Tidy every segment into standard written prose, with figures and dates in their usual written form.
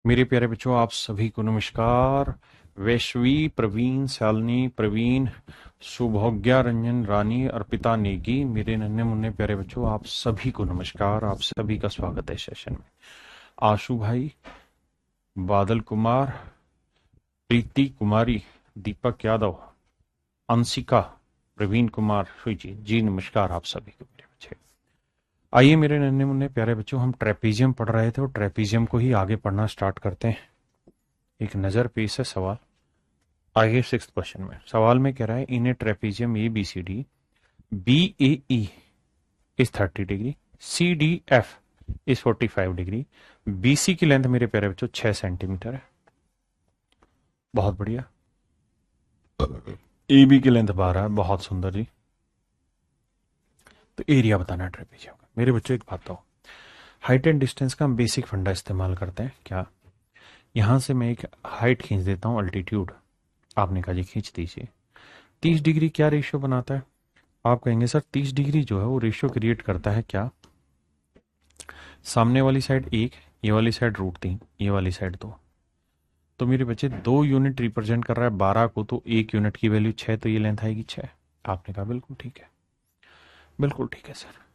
मेरे प्यारे बच्चों, आप सभी को नमस्कार। वैश्वी, प्रवीण, शालिनी, प्रवीण, सुभोग्या, रंजन, रानी, अर्पिता, नेगी, मेरे नन्हे मुन्ने प्यारे बच्चों, आप सभी को नमस्कार। आप सभी का स्वागत है सेशन में। आशु भाई, बादल कुमार, प्रीति कुमारी, दीपक यादव, अंशिका, प्रवीण कुमार, सुजी जी, नमस्कार आप सभी को मेरे बच्चे। आइए मेरे नन्हे मुन्ने प्यारे बच्चों, हम ट्रेपीजियम पढ़ रहे थे और ट्रेपीजियम को ही आगे पढ़ना स्टार्ट करते हैं। एक नजर पेश है सवाल आगे। 6th क्वेश्चन में सवाल में कह रहा है, in a trapezium A B C D, B A E is 30 degree, C D F is 45 degree, B C की लेंथ मेरे प्यारे बच्चों 6 सेंटीमीटर है। बहुत बढ़िया। ए बी की लेंथ 12 है। बहुत सुंदर जी। तो एरिया बताना है ट्रेपीजियम का। मेरे बच्चों एक बात तो, हाइट एंड डिस्टेंस का हम बेसिक फंडा इस्तेमाल करते हैं क्या। यहां से मैं एक हाइट खींच देता हूं, अल्टीट्यूड। आपने कहा जी खींच दीजिए। 30 डिग्री क्या रेशियो बनाता है? आप कहेंगे सर 30 डिग्री जो है वो रेशियो क्रिएट करता है क्या? सामने वाली साइड 1, ये वाली साइड √3, ये वाली साइड 2। तो मेरे बच्चे 2 यूनिट रिप्रेजेंट कर रहा है 12 को, तो 1 यूनिट की वैल्यू 6, तो ये लेंथ आएगी 6। आपने कहा बिल्कुल ठीक है, बिल्कुल ठीक है सर।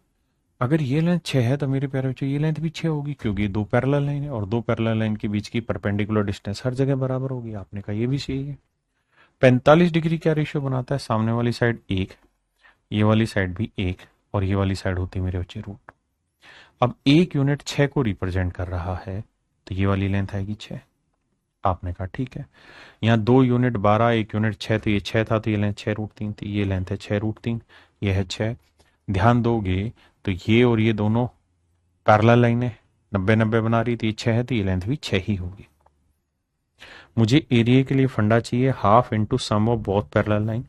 अगर ये लेंथ 6 है तो मेरे प्यारे बच्चों ये लेंथ भी 6 होगी, क्योंकि 2 पैरेलल लाइन है और 2 पैरेलल लाइन के बीच की परपेंडिकुलर डिस्टेंस हर जगह बराबर होगी। आपने कहा ये भी सही है। 45 डिग्री क्या रेशियो बनाता है? सामने वाली साइड 1, ये वाली साइड भी 1, और ये वाली साइड होती है मेरे बच्चे √। अब 1 यूनिट 6 को रिप्रेजेंट कर रहा है, तो ये वाली लेंथ आएगी 6। आपने कहा ठीक है। यहाँ 2 यूनिट 12, 1 यूनिट 6, तो ये 6 था, तो ये लेंथ 6√3 थी। ये लेंथ है 6√3, ये है 6। ध्यान दोगे तो ये और ये दोनों पैरेलल लाइन है, 90-90 बना रही थी। 6 है तो ये लेंथ भी 6 ही होगी। मुझे एरिया के लिए फंडा चाहिए half into sum of both parallel line.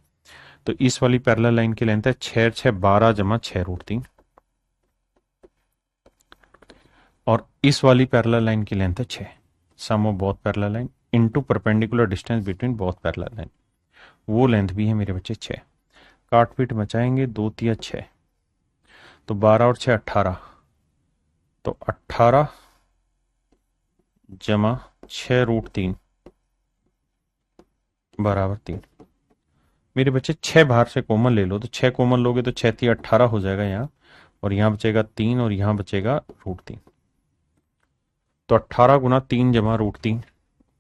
तो इस वाली पैरेलल लाइन की लेंथ है 6 6 12 जमा 6√3, और इस वाली पैरेलल लाइन की लेंथ है 6। Sum of both parallel line into perpendicular distance between both parallel line, वो लेंथ भी है मेरे बच्चे 6। काट पीट बचाएंगे, 2 तिया 6, तो 12 और 6 18, तो 18 जमा 6√3 बराबर 3। मेरे बच्चे 6 बाहर से कॉमन ले लो, तो 6 कॉमन लोगे तो 6 3 18 हो जाएगा यहाँ, और यहाँ बचेगा 3 और यहाँ बचेगा √3। तो 18 गुना 3 जमा √3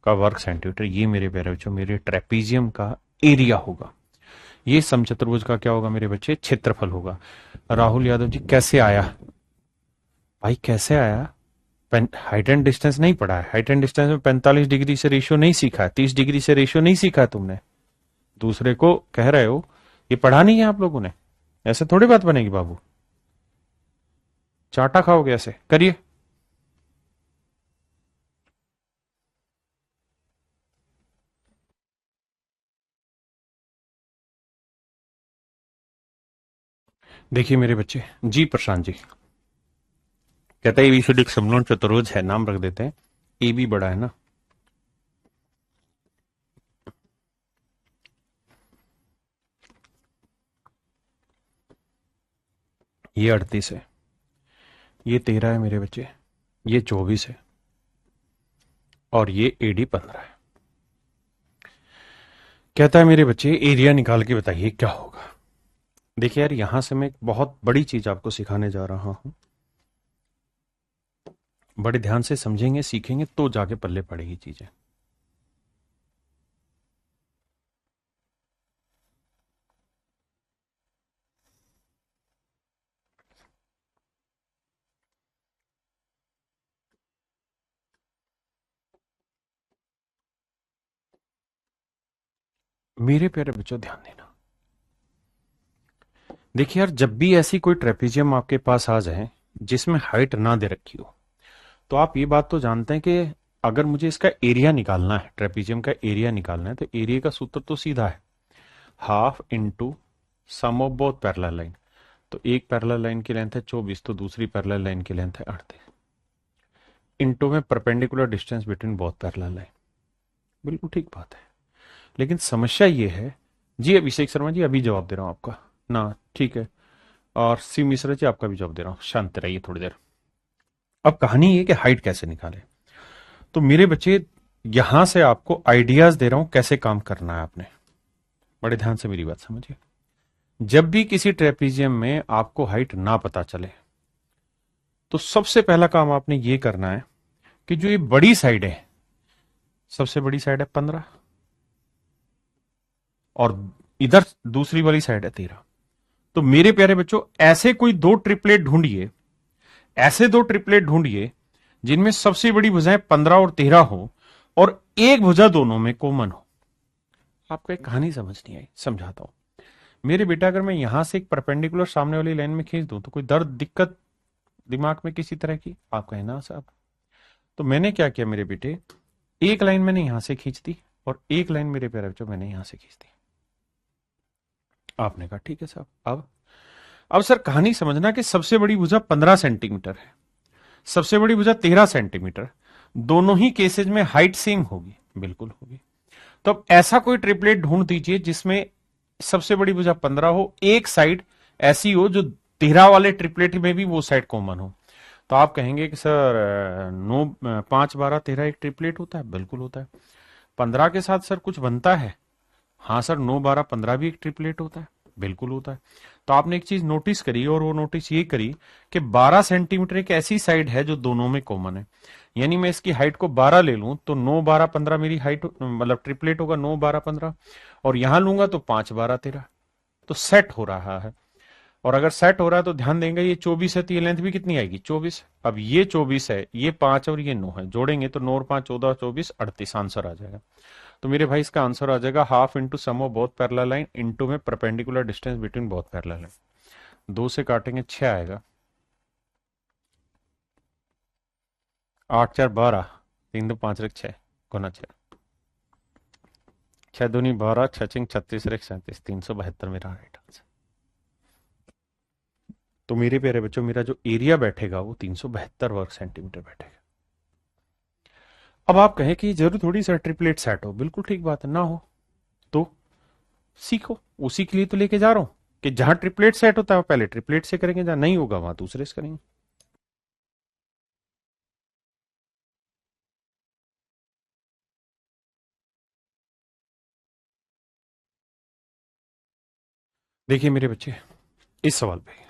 का वर्ग सेंटीमीटर, ये मेरे प्यारे बच्चों मेरे ट्रेपीजियम का एरिया होगा। ये समचतुर्भुज का क्या होगा मेरे बच्चे? क्षेत्रफल होगा। राहुल यादव जी कैसे आया? भाई कैसे आया? हाइट एंड डिस्टेंस नहीं पढ़ा है। हाइट एंड डिस्टेंस में 45 डिग्री से रेशियो नहीं सीखा है, 30 डिग्री से रेशियो नहीं सीखा है तुमने। दूसरे को कह रहे हो, ये पढ़ा नहीं है आप लोगों ने। ऐसे थोड़ी बात बनेगी बाबू, चाटा खाओगे ऐसे। करिए। देखिए मेरे बच्चे, जी प्रशांत जी कहता है एबीसीडी समलोन चतुर्भुज है, नाम रख देते हैं। ए बी बड़ा है ना, ये 38 है, ये 13 है मेरे बच्चे, ये 24 है, और ये एडी 15 है। कहता है मेरे बच्चे एरिया निकाल के बताइए क्या होगा। देखिए यार, यहां से मैं एक बहुत बड़ी चीज आपको सिखाने जा रहा हूं। बड़े ध्यान से समझेंगे, सीखेंगे तो जाके पल्ले पड़ेगी चीजें। मेरे प्यारे बच्चों ध्यान देना। देखिए यार, जब भी ऐसी कोई ट्रेपीजियम आपके पास आ जाए जिसमें हाइट ना दे रखी हो, तो आप ये बात तो जानते हैं कि अगर मुझे इसका एरिया निकालना है, ट्रेपीजियम का एरिया निकालना है, तो एरिया का सूत्र तो सीधा है, half into sum of both parallel line. तो एक पैरेलल लाइन की लेंथ है 24, तो दूसरी पैरेलल लाइन की लेंथ है 38, इंटू में perpendicular distance between both parallel line. बिल्कुल ठीक बात है। लेकिन समस्या ये है जी, अभिषेक शर्मा जी अभी जवाब दे रहा हूं आपका ना, ठीक है। और सी मिश्रा जी आपका भी जवाब दे रहा हूं, शांत रहिए थोड़ी देर। अब कहानी ये कि हाइट कैसे निकाले। तो मेरे बच्चे यहां से आपको आइडियाज दे रहा हूं कैसे काम करना है आपने, बड़े ध्यान से मेरी बात समझिए। जब भी किसी ट्रेपीजियम में आपको हाइट ना पता चले तो सबसे पहला काम आपने ये करना है कि जो ये बड़ी साइड है, सबसे बड़ी साइड है 15 और इधर दूसरी वाली साइड है 13। तो मेरे प्यारे बच्चों ऐसे कोई दो ट्रिपलेट ढूंढिए, ऐसे दो ट्रिपलेट ढूंढिए जिनमें सबसे बड़ी भुजाएं 15 और 13 हो और एक भुजा दोनों में कॉमन हो। आपको एक कहानी समझ नहीं आई, समझाता हूं। मेरे बेटा अगर मैं यहां से एक परपेंडिकुलर सामने वाली लाइन में खींच दूं तो कोई दर्द दिक्कत दिमाग में किसी तरह की? आप कहें ना साहब। तो मैंने क्या किया मेरे बेटे, एक लाइन मैंने यहां से खींच दी और एक लाइन मेरे प्यारे बच्चों मैंने यहां से खींच दी। आपने कहा ठीक है साहब। अब सर कहानी समझना कि सबसे बड़ी भुजा 15 सेंटीमीटर है, सबसे बड़ी भुजा 13 सेंटीमीटर, दोनों ही केसेज में हाइट सेम होगी, बिल्कुल होगी। तो अब ऐसा कोई ट्रिपलेट ढूंढ दीजिए जिसमें सबसे बड़ी भुजा 15 हो, एक साइड ऐसी हो जो 13 वाले ट्रिपलेट में भी वो साइड कॉमन हो। तो आप कहेंगे कि सर 9 5 12 13 एक ट्रिपलेट होता है? बिल्कुल होता है। 15 के साथ सर कुछ बनता है? हाँ सर 9 12 15 भी एक ट्रिपलेट होता है, बिल्कुल होता है। तो आपने एक चीज नोटिस करी और वो नोटिस ये करी कि 12 सेंटीमीटर एक ऐसी साइड है जो दोनों में कॉमन है। यानी मैं इसकी हाइट को 12 ले लूं तो 9 12 15 मेरी हाइट मतलब ट्रिपलेट होगा 9 12 15, और यहां लूंगा तो 5 12 13। तो सेट हो रहा है। और अगर सेट हो रहा है तो ध्यान देंगे ये 24 है तो ये लेंथ भी कितनी आएगी? 24। अब ये 24 है, ये 5 और ये 9 है, जोड़ेंगे तो 9 और 5 14 24 38 आंसर आ जाएगा। तो मेरे भाई इसका आंसर आ जाएगा half into sum of both parallel line into में perpendicular distance between both parallel line. 2 से काटेंगे 6 आएगा, 8 4 12, 3 2 5 6 गुना 6, 6 दूनी 12, 6 6 36 37, 372 मेरा राइट आंसर। तो मेरे प्यारे बच्चों मेरा जो एरिया बैठेगा वो 372 वर्ग सेंटीमीटर बैठेगा। अब आप कहें कि जरूर थोड़ी सा ट्रिपलेट सेट हो, बिल्कुल ठीक बात है, ना हो तो सीखो, उसी के लिए तो लेके जा रहा हूं कि जहां ट्रिपलेट सेट होता है पहले ट्रिपलेट से करेंगे, जहां नहीं होगा वहां दूसरे से करेंगे। देखिए मेरे बच्चे इस सवाल पे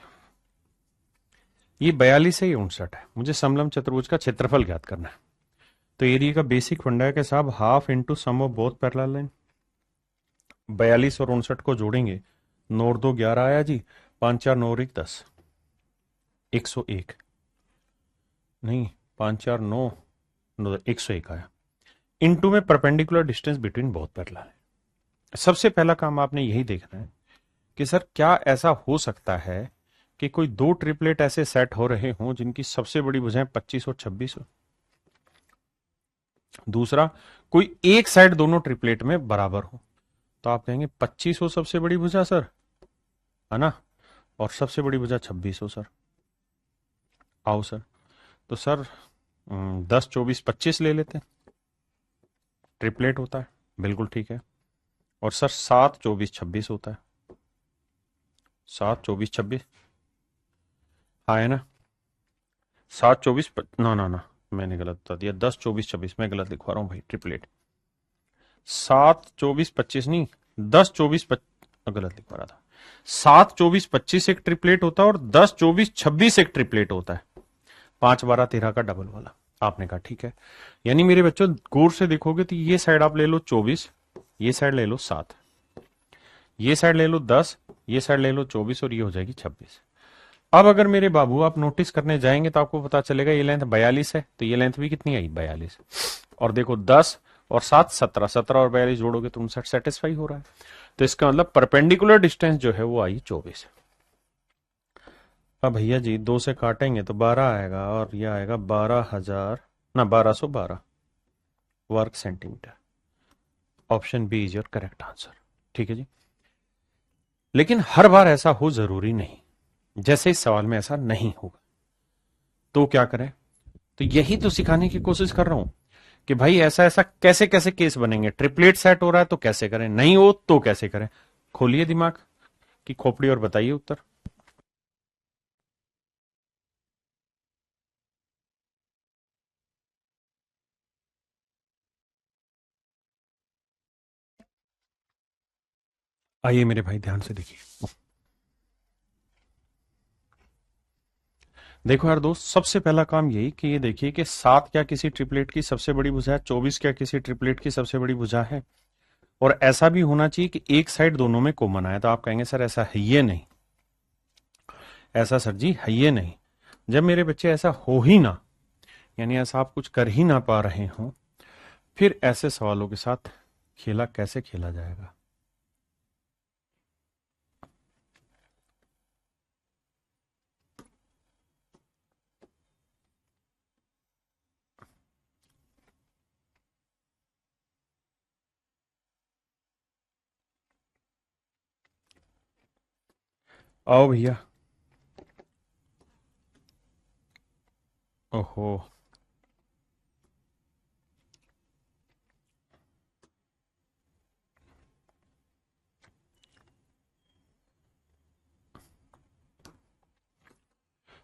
ये 42 है, ये 59 है, मुझे समलम चतुर्भुज का क्षेत्रफल ज्ञात करना है। तो एरिया का बेसिक फंडा है कि साहब half into sum of both parallel line. 42 और 59 को जोड़ेंगे, 9 और 2 11 आया जी, 5 4 9 और 1 10, 101 नहीं, 5 4 9 101 आया, इनटू में perpendicular distance between both parallel line. सबसे पहला काम आपने यही देखना है कि सर क्या ऐसा हो सकता है कि कोई दो ट्रिपलेट ऐसे सेट हो रहे हों जिनकी सबसे बड़ी भुजाएं 25 और 26 हो। दूसरा, कोई एक साइड दोनों ट्रिपलेट में बराबर हो। तो आप कहेंगे 25 हो सबसे बड़ी भुजा सर, है ना, और सबसे बड़ी भुजा 26 हो सर। आओ सर, तो सर 10 24 25 ले लेते हैं, ट्रिपलेट होता है, बिल्कुल ठीक है। और सर 7 24 26 होता है, 7 24 26, हाँ है ना, 7 24 ना ना ना, मैंने गलत बता दिया, 10 24 26 मैं गलत लिखवा रहा हूँ भाई, ट्रिपलेट 7 24 25 नहीं, 10 24 गलत लिखवा रहा था। 7 24 25 एक ट्रिपलेट होता है और 10 24 26 एक ट्रिपलेट होता है, 5 12 13 का डबल वाला। आपने कहा ठीक है। यानी मेरे बच्चों गौर से देखोगे तो ये साइड आप ले लो 24, ये साइड ले लो 7, ये साइड ले लो 10, ये साइड ले लो 24 और ये हो जाएगी 26। अब अगर मेरे बाबू आप नोटिस करने जाएंगे तो आपको पता चलेगा ये लेंथ 42 है, तो ये लेंथ भी कितनी आई? 42। और देखो 10 और 7 17, 17 और 42 जोड़ोगे तो 59 सेटिस्फाई हो रहा है। तो इसका मतलब परपेंडिकुलर डिस्टेंस जो है वो आई 24। अब भैया जी 2 से काटेंगे तो 12 आएगा और यह आएगा 12,000 ना 1212 वर्ग centimetre. Option B is your correct answer. ठीक है जी, लेकिन हर बार ऐसा हो जरूरी नहीं, जैसे इस सवाल में ऐसा नहीं होगा तो क्या करें? तो यही तो सिखाने की कोशिश कर रहा हूं कि भाई ऐसा ऐसा कैसे कैसे केस बनेंगे, ट्रिपलेट सेट हो रहा है तो कैसे करें, नहीं हो तो कैसे करें। खोलिए दिमाग की खोपड़ी और बताइए उत्तर। आइए मेरे भाई ध्यान से देखिए। देखो यार दोस्त, सबसे पहला काम यही कि ये देखिए कि 7 क्या किसी ट्रिपलेट की सबसे बड़ी भुजा है, 24 क्या किसी ट्रिपलेट की सबसे बड़ी भुजा है। और ऐसा भी होना चाहिए कि एक साइड दोनों में कॉमन आए। तो आप कहेंगे सर ऐसा है ये नहीं, ऐसा सर जी है ये नहीं। जब मेरे बच्चे ऐसा हो ही ना, यानी ऐसा आप कुछ कर ही ना पा रहे हो, फिर ऐसे सवालों के साथ खेला कैसे खेला जाएगा। आओ भैया। ओहो।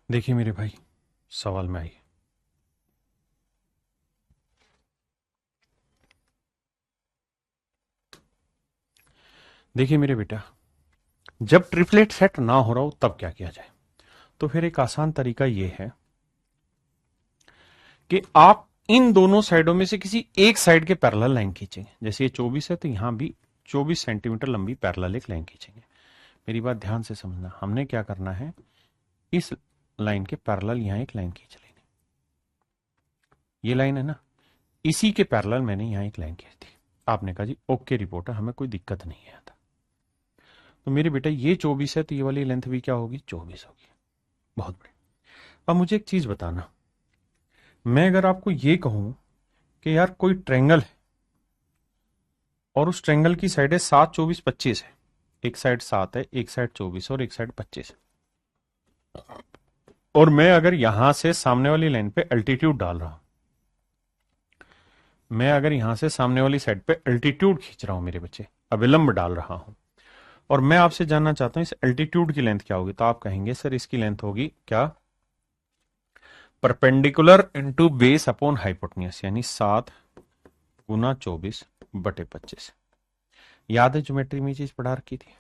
देखिए मेरे भाई, सवाल में आइए। देखिए मेरे बेटा, जब ट्रिपलेट सेट ना हो रहा हो तब क्या किया जाए। तो फिर एक आसान तरीका यह है कि आप इन दोनों साइडों में से किसी एक साइड के पैरेलल लाइन खींचेंगे। जैसे ये 24 है तो यहां भी 24 सेंटीमीटर लंबी पैरेलल एक लाइन खींचेंगे। मेरी बात ध्यान से समझना, हमने क्या करना है, इस लाइन के पैरेलल यहां एक लाइन खींच लेनी। ये लाइन है ना, इसी के पैरेलल मैंने यहां एक लाइन खींच दी। आपने कहा जी ओके रिपोर्टर, हमें कोई दिक्कत नहीं है। तो मेरे बेटा ये 24 है तो ये वाली लेंथ भी क्या होगी, 24 होगी। बहुत बढ़िया। अब मुझे एक चीज बताना, मैं अगर आपको ये कहूं कि यार कोई ट्रेंगल है और उस ट्रेंगल की साइड है 7, 24, 25 है। एक साइड 7 है, एक साइड 24 और एक साइड 25 है। और मैं अगर यहां से सामने वाली लाइन पे अल्टीट्यूड डाल रहा हूं, मैं अगर यहां से सामने वाली साइड पे अल्टीट्यूड खींच रहा हूं मेरे बच्चे, अविलंब डाल रहा हूं, और मैं आपसे जानना चाहता हूं इस अल्टीट्यूड की लेंथ क्या होगी। तो आप कहेंगे सर इसकी लेंथ होगी क्या, perpendicular into base upon hypotenuse, यानी 7 गुना 24 बटे 25। याद है ज्योमेट्री में ये चीज पढ़ा रखी थी।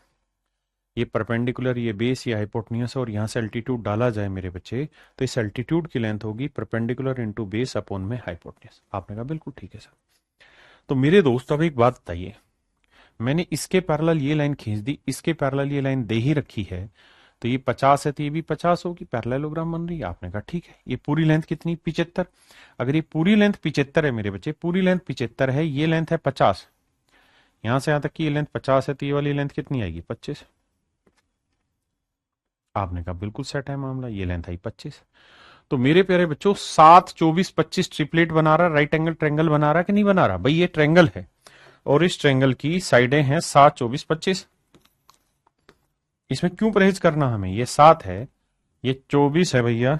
ये परपेंडिकुलर, ये बेस, ये हाइपोटनियस, और यहां से अल्टीट्यूड डाला जाए मेरे बच्चे, तो इस अल्टीट्यूड की लेंथ होगी परपेंडिकुलर इंटू बेस अपॉन में हाइपोटनियस। आपने कहा बिल्कुल ठीक है सर। तो मेरे दोस्त अब एक बात बताइए, मैंने इसके पैरेलल ये लाइन खींच दी, इसके पैरेलल ये लाइन दे ही रखी है, तो ये 50 है तो ये भी 50 होगी, पैरेललोग्राम बन रही है। आपने कहा ठीक है। ये पूरी लेंथ कितनी, 75। अगर ये पूरी लेंथ 75 है मेरे बच्चे, पूरी लेंथ 75 है, ये लेंथ है 50, यहां से यहां तक की ये लेंथ 50 है, तो ये वाली लेंथ कितनी आएगी, 25। आपने कहा बिल्कुल सेट है मामला, ये लेंथ आई 25। तो मेरे प्यारे बच्चों 7, 24, 25 ट्रिपलेट बना रहा, राइट एंगल ट्रेंगल बना रहा कि नहीं बना रहा, भाई ये ट्रेंगल है और इस ट्रेंगल की साइडें हैं 7, 24, 25। इसमें क्यों परहेज करना हमें, ये 7 है, ये 24 है भैया,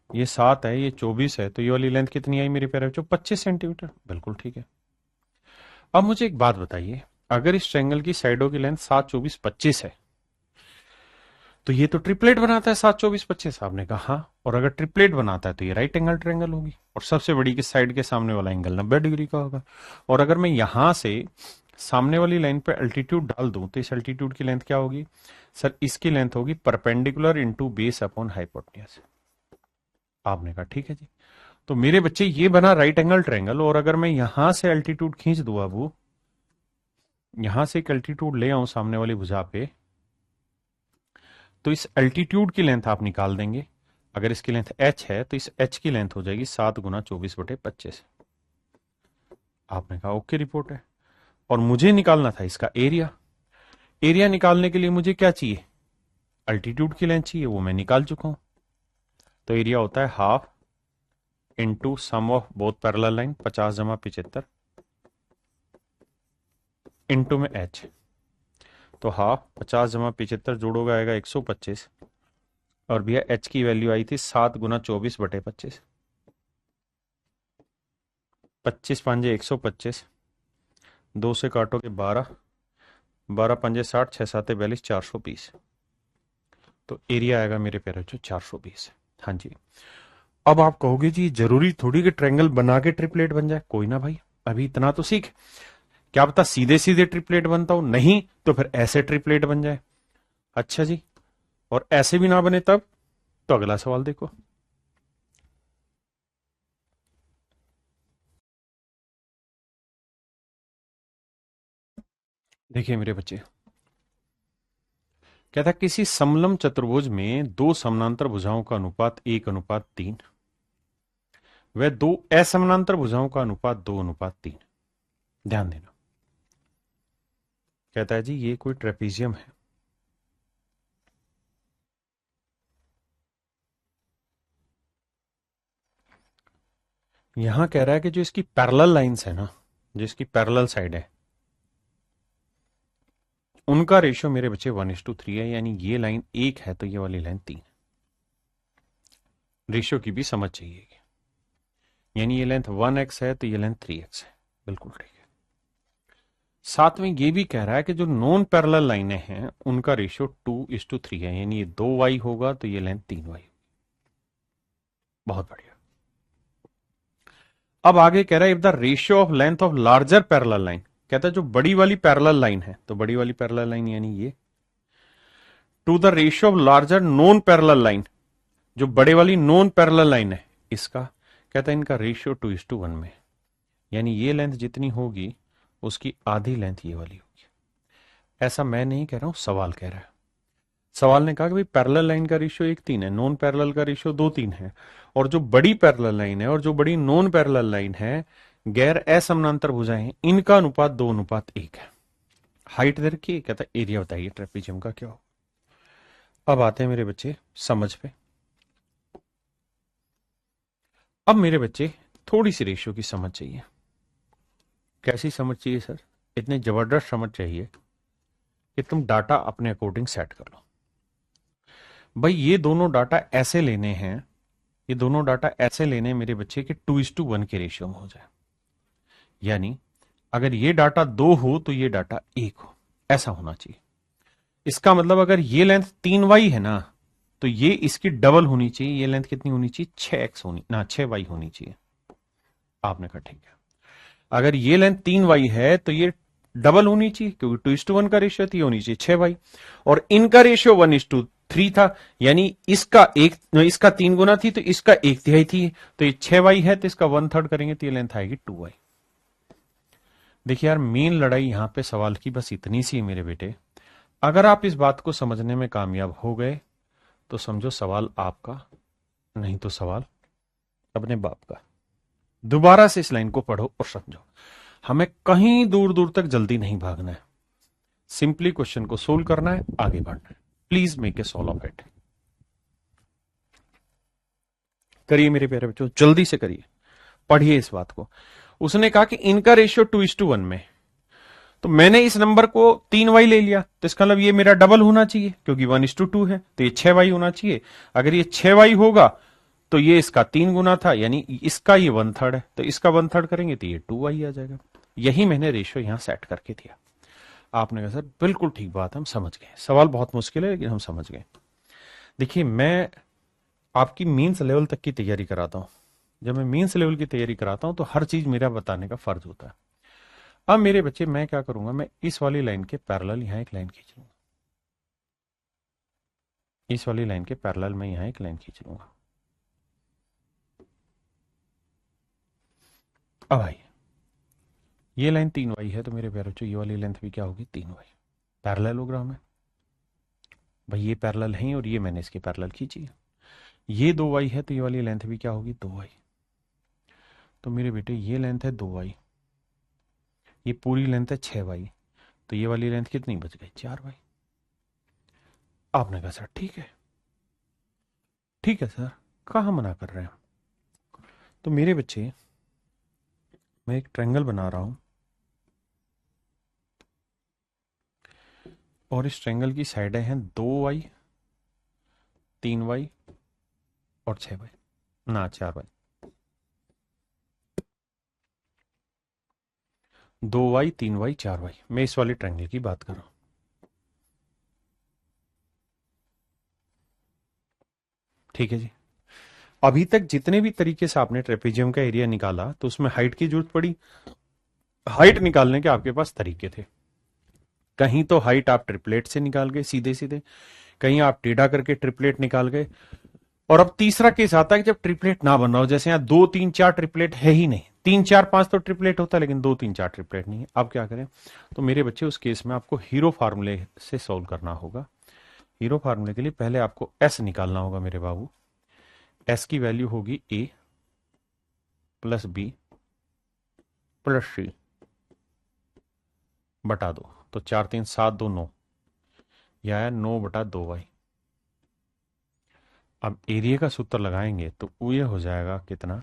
ये 7 है, ये 24 है, तो ये वाली लेंथ कितनी आई मेरे प्यारे बच्चों, 25 सेंटीमीटर। बिल्कुल ठीक है। अब मुझे एक बात बताइए, अगर इस ट्रेंगल की साइडों की लेंथ 7, 24, 25 है, तो ये तो ट्रिपलेट बनाता है 7, 24, 25। आपने कहा हाँ, और अगर ट्रिपलेट बनाता है तो ये राइट एंगल ट्रेंगल होगी, और सबसे बड़ी की साइड के सामने वाला एंगल 90 डिग्री का होगा। और अगर मैं यहां से सामने वाली लाइन पे अल्टीट्यूड डाल दूं, तो इस अल्टीट्यूड की लेंथ क्या होगी सर, इसकी लेंथ होगी perpendicular into base upon hypotenuse. आपने कहा ठीक है जी। तो मेरे बच्चे ये बना राइट एंगल ट्रेंगल, और अगर मैं यहां से अल्टीट्यूड खींच दूं, अब यहां से एक अल्टीट्यूड ले आऊं सामने वाली भुजा पे, तो इस अल्टीट्यूड की लेंथ आप निकाल देंगे। अगर इसकी लेंथ h है तो इस h की लेंथ हो जाएगी 7 गुना 24 बटे 25। आपने कहा ओके रिपोर्ट है। और मुझे निकालना था इसका एरिया। एरिया निकालने के लिए मुझे क्या चाहिए, अल्टीट्यूड की लेंथ चाहिए, वो मैं निकाल चुका हूं। तो एरिया होता है half into sum of both parallel line, 50 जमा 75 इंटू में h। तो हाफ 50 जमा 75 जोड़ोगे आएगा 125, और भैया h की वैल्यू आई थी 7 गुना 24 बटे 25। 25 पांजे 125, 2 से काटोगे 12, 12 पंजे 60, 6 साते 42, 420। तो एरिया आएगा मेरे प्यारे बच्चों 420। हाँ जी। अब आप कहोगे जी जरूरी थोड़ी कि ट्रायंगल बना के ट्रिपलेट बन जाए, कोई ना भाई, अभी इतना तो सीख, क्या पता सीधे सीधे ट्रिपलेट बनता हो, नहीं तो फिर ऐसे ट्रिपलेट बन जाए। अच्छा जी, और ऐसे भी ना बने तब? तो अगला सवाल देखो। देखिए मेरे बच्चे, कहता है किसी समलंब चतुर्भुज में दो समानांतर भुजाओं का अनुपात 1:3, व दो असमानांतर भुजाओं का अनुपात 2:3। ध्यान देना, कहता है जी ये कोई ट्रेपीजियम है। यहां कह रहा है कि जो इसकी पैरेलल लाइंस है ना, जो इसकी पैरेलल साइड है, उनका रेशियो मेरे बच्चे 1:3 है। यानी ये लाइन 1 है तो ये वाली लाइन 3। रेशियो की भी समझ चाहिए, यानी ये लेंथ 1x है तो ये लेंथ 3x है। बिल्कुल ठीक है। साथ में ये भी कह रहा है कि जो नॉन पैरेलल लाइनें हैं उनका रेशियो 2:3 है, यानी ये 2y होगा तो ये लेंथ 3y। बहुत बढ़िया। अब आगे कह रहा है if the ratio of length of larger parallel line, कहता है जो बड़ी वाली पैरेलल लाइन है, तो बड़ी वाली पैरेलल लाइन यानी ये, to the ratio of larger non parallel line, जो बड़े वाली नॉन पैरेलल लाइन है इसका, कहता है इनका रेशियो 2:1 में, यानी ये लेंथ जितनी होगी उसकी आधी लेंथ ये वाली होगी। ऐसा मैं नहीं कह रहा हूं, सवाल कह रहा है। सवाल ने कहा कि भाई पैरेलल लाइन का रेशियो 1:3 है, नॉन पैरेलल का रेशियो 2:3 है, और जो बड़ी पैरेलल लाइन है और जो बड़ी नॉन पैरेलल लाइन है, गैर असमानांतर भुजाएं, इनका अनुपात 2:1 है। हाइट दे रखी है, कहता है एरिया बताइए ट्रेपीजियम का क्या हो। अब आते हैं मेरे बच्चे समझ पे। अब मेरे बच्चे थोड़ी सी रेशियो की समझ चाहिए। कैसी समझ चाहिए सर? इतनी जबरदस्त समझ चाहिए कि तुम डाटा अपने अकॉर्डिंग सेट कर लो। भाई ये दोनों डाटा ऐसे लेने हैं, ये दोनों डाटा ऐसे लेने हैं मेरे बच्चे के 2:1 के रेशियो में हो जाए। यानी अगर ये डाटा 2 हो तो ये डाटा 1 हो, ऐसा होना चाहिए। इसका मतलब अगर ये लेंथ 3y है ना, तो ये इसकी डबल होनी चाहिए। ये लेंथ कितनी होनी चाहिए? 6x होनी ना, 6y होनी चाहिए। आपने कहा ठीक है। अगर ये लेंथ 3y है तो ये डबल होनी चाहिए, क्योंकि 2:1 का रेशियो थी, होनी चाहिए 6y, और इनका रेशियो 1:3 था। यानी इसका 3 गुना थी तो इसका 1/3 थी, तो ये 6y है तो इसका 1/3 करेंगे तो ये लेंथ आएगी 2y। देखिए यार, मेन लड़ाई यहां पे सवाल की बस इतनी सी है मेरे बेटे। अगर आप इस बात को समझने में कामयाब हो गए तो समझो सवाल आपका, नहीं तो सवाल अपने बाप का। दोबारा से इस लाइन को पढ़ो और समझो। हमें कहीं दूर दूर तक जल्दी नहीं भागना है, सिंपली क्वेश्चन को सोल्व करना है, आगे बढ़ना है। Please make A solve of it. करिए मेरे प्यारे बच्चों, जल्दी से करिए, पढ़िए इस बात को। उसने कहा कि इनका रेशियो 2:1 में, तो मैंने इस नंबर को 3y ले लिया, तो इसका मतलब ये मेरा डबल होना चाहिए, क्योंकि 1:2 है तो ये 6y होना चाहिए। अगर ये 6y होगा तो ये इसका 3 गुना था, यानी इसका ये 1/3 है, तो इसका 1/3 करेंगे तो ये 2y आ जाएगा। यही मैंने रेशियो यहां सेट करके दिया। आपने कहा सर बिल्कुल ठीक बात, हम समझ गए। सवाल बहुत मुश्किल है लेकिन हम समझ गए। देखिए, मैं आपकी मीन्स लेवल तक की तैयारी कराता हूं। जब मैं मीन्स लेवल की तैयारी कराता हूं तो हर चीज मेरा बताने का फर्ज होता है। अब मेरे बच्चे, मैं क्या करूंगा, मैं इस वाली लाइन के पैरेलल यहां एक लाइन खींच लूंगा, इस वाली लाइन के पैरेलल में यहां एक लाइन खींच लूंगा। अब भाई ये लाइन 3y है तो मेरे प्यारे बच्चों ये वाली लेंथ भी क्या होगी? 3y। पैरेललोग्राम है भाई, ये पैरेलल है और ये मैंने इसके पैरेलल खींची है। ये 2y है तो ये वाली लेंथ भी क्या होगी? 2y। तो मेरे बेटे ये लेंथ है 2y, ये पूरी लेंथ है 6y, तो ये वाली लेंथ कितनी बच गई? 4y। आपने कहा सर ठीक है, ठीक है सर, कहाँ मना कर रहे हैं। तो मेरे बच्चे, मैं एक ट्रायंगल बना रहा हूं और इस ट्रायंगल की साइडें हैं 2y, 3y और 6y, ना 4y। 2y, 3y, 4y, मैं इस वाले ट्रायंगल की बात कर रहा हूं। ठीक है जी। अभी तक जितने भी तरीके से आपने ट्रेपेजियम का एरिया निकाला तो उसमें हाइट की जरूरत पड़ी, हाइट निकालने के आपके पास तरीके थे। कहीं तो हाइट आप ट्रिपलेट से निकाल गए सीधे सीधे, कहीं आप टेढ़ा करके ट्रिपलेट निकाल गए, और अब तीसरा केस आता है कि जब ट्रिपलेट ना बन रहा हो, जैसे यहां 2 3 4 ट्रिपलेट है ही नहीं, 3 4 5 तो ट्रिपलेट होता है लेकिन 2 3 4 ट्रिपलेट नहीं है। अब क्या करें? तो मेरे बच्चे उस केस में आपको हीरो फार्मूले से सॉल्व करना होगा। हीरो फार्मूले के लिए पहले आपको एस निकालना होगा मेरे बाबू। एस की वैल्यू होगी ए प्लस बी प्लस सी बटा 2। तो 4 3 7 2 9, यह आया 9/2y। अब एरिया का सूत्र लगाएंगे तो ये हो जाएगा कितना?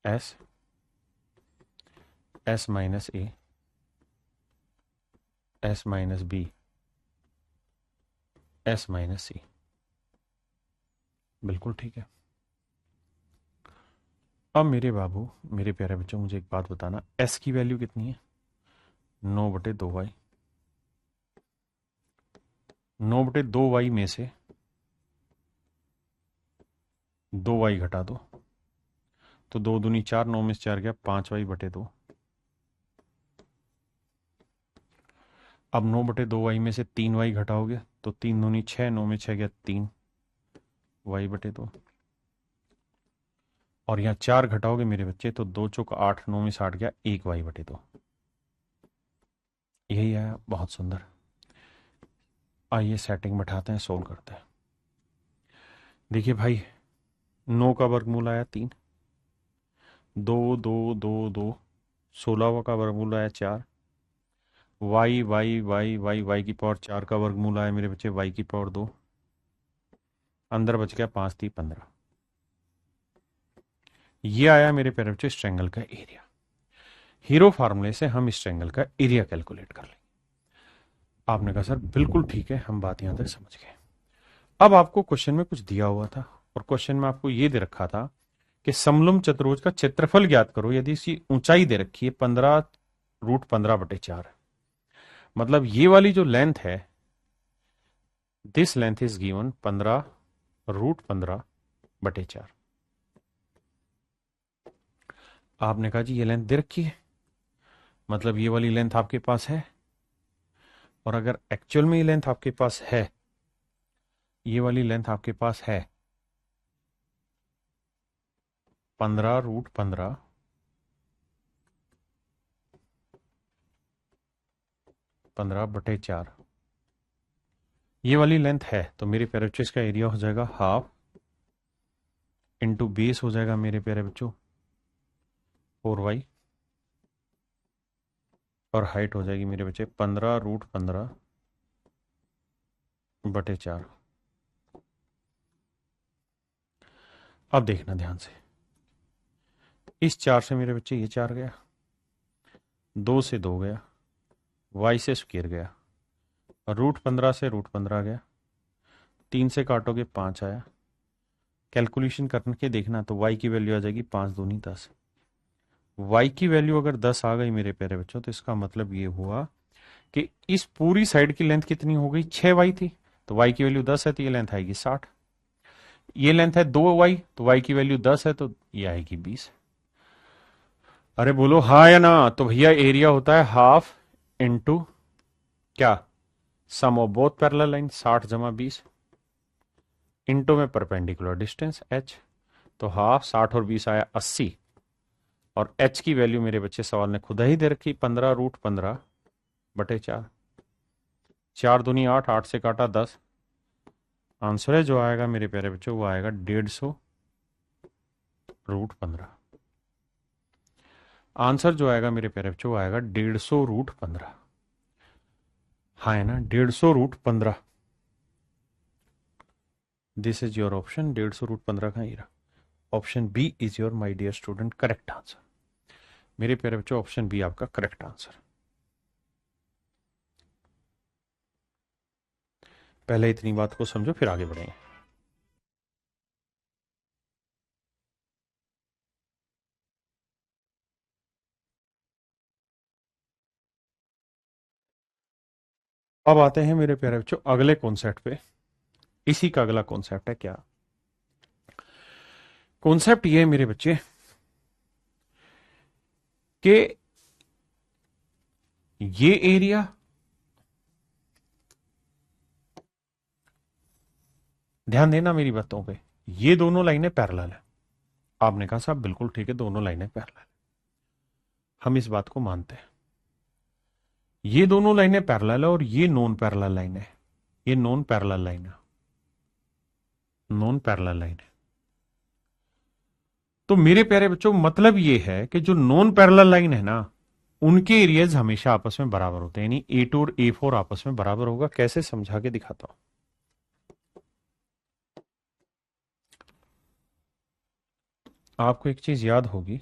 S s minus a s minus b s minus c. बिल्कुल ठीक है। अब मेरे बाबू, मेरे प्यारे बच्चों, मुझे एक बात बताना, एस की वैल्यू कितनी है? 9/2y। 9/2y में से 2y घटा दो, तो 2 दूनी 4, 9 में से 4 गया 5y/2। अब 9/2y में से 3y घटाओगे तो 3 दूनी 6, 9 में 6 गया 3y/2। और यहाँ 4 घटाओगे मेरे बच्चे तो 2 चौक 8, 9 में से 8 गया 1y/2। यही आया। बहुत सुंदर। आइए सेटिंग बैठाते हैं, सोल्व करते हैं। देखिए भाई, 9 का वर्गमूल आया 3, 2 2 2 2, 16 का वर्गमूल आया 4, Y Y Y Y Y की पावर 4 का वर्गमूल आया मेरे बच्चे वाई की पावर 2, अंदर बच गया 5 3 15। ये आया मेरे प्यारे बच्चे इस ट्रायंगल का एरिया। हीरो फार्मूले से हम इस ट्रायंगल का एरिया कैलकुलेट कर लेंगे। आपने कहा सर बिल्कुल ठीक है, हम बात यहां तक समझ गए। अब आपको क्वेश्चन में कुछ दिया हुआ था, और क्वेश्चन में आपको यह दे रखा था कि समलंब चतुर्भुज का क्षेत्रफल ज्ञात करो यदि इसकी ऊंचाई दे रखी है 15√15/4। मतलब ये वाली जो लेंथ है, दिस लेंथ इज गिवन 15√15/4। आपने कहा जी ये लेंथ दे रखी है, मतलब ये वाली लेंथ आपके पास है, और अगर एक्चुअल में ये लेंथ आपके पास है, ये वाली लेंथ आपके पास है 15√15/4, ये वाली लेंथ है, तो मेरे प्यारे बच्चों इसका एरिया हो जाएगा हाफ इंटू बेस हो जाएगा मेरे प्यारे बच्चों 4y, और हाइट हो जाएगी मेरे बच्चे 15√15/4। अब देखना ध्यान से, इस 4 से मेरे बच्चे ये 4 गया, 2 से 2 गया, y से स्क्वायर गया, √15 से √15 गया, 3 से काटोगे 5 आया। कैलकुलेशन करके देखना तो y की वैल्यू आ जाएगी 5 दूनी 10। y की वैल्यू अगर 10 आ गई मेरे प्यारे बच्चों, तो इसका मतलब ये हुआ कि इस पूरी साइड की लेंथ कितनी हो गई? 6y थी, तो y की वैल्यू 10 है तो ये लेंथ आएगी 60। ये लेंथ है 2y, तो y की वैल्यू 10 है तो ये आएगी 20। अरे बोलो हाँ या ना? तो भैया एरिया होता है हाफ इंटू क्या, सम ऑफ बोथ पैरेलल लाइन 60 जमा 20 इंटू में परपेंडिकुलर डिस्टेंस h, तो हाफ 60 और 20 आया 80, और h की वैल्यू मेरे बच्चे सवाल ने खुद ही दे रखी 15√15/4। 4 दूनी 8, 8 से काटा 10, आंसर है जो आएगा मेरे प्यारे बच्चों वो आएगा 150√15। आंसर जो आएगा मेरे प्यारे बच्चों वो आएगा 150√15। हाँ है ना, 150√15। दिस इज योर ऑप्शन, 150√15 का ही रहा। Option B is your my dear student correct answer. मेरे प्यारे बच्चों ऑप्शन बी आपका करेक्ट आंसर। पहले इतनी बात को समझो फिर आगे बढ़ेंगे। अब आते हैं मेरे प्यारे बच्चों अगले कॉन्सेप्ट पे। इसी का अगला कॉन्सेप्ट है क्या? कॉन्सेप्ट ये है मेरे बच्चे कि ये एरिया ध्यान देना मेरी बातों पे, ये दोनों लाइनें पैरेलल है। आपने कहा साहब बिल्कुल ठीक है, दोनों लाइनें पैरेलल है, हम इस बात को मानते हैं। ये दोनों लाइनें पैरेलल है और ये नॉन पैरेलल लाइन है, ये नॉन पैरेलल लाइन है, नॉन पैरेलल लाइन है। तो मेरे प्यारे बच्चों मतलब ये है कि जो नॉन पैरेलल लाइन है ना, उनके एरियाज हमेशा आपस में बराबर होते हैं, यानी A2 और A4 आपस में बराबर होगा। कैसे समझा के दिखाता हूं। आपको एक चीज याद होगी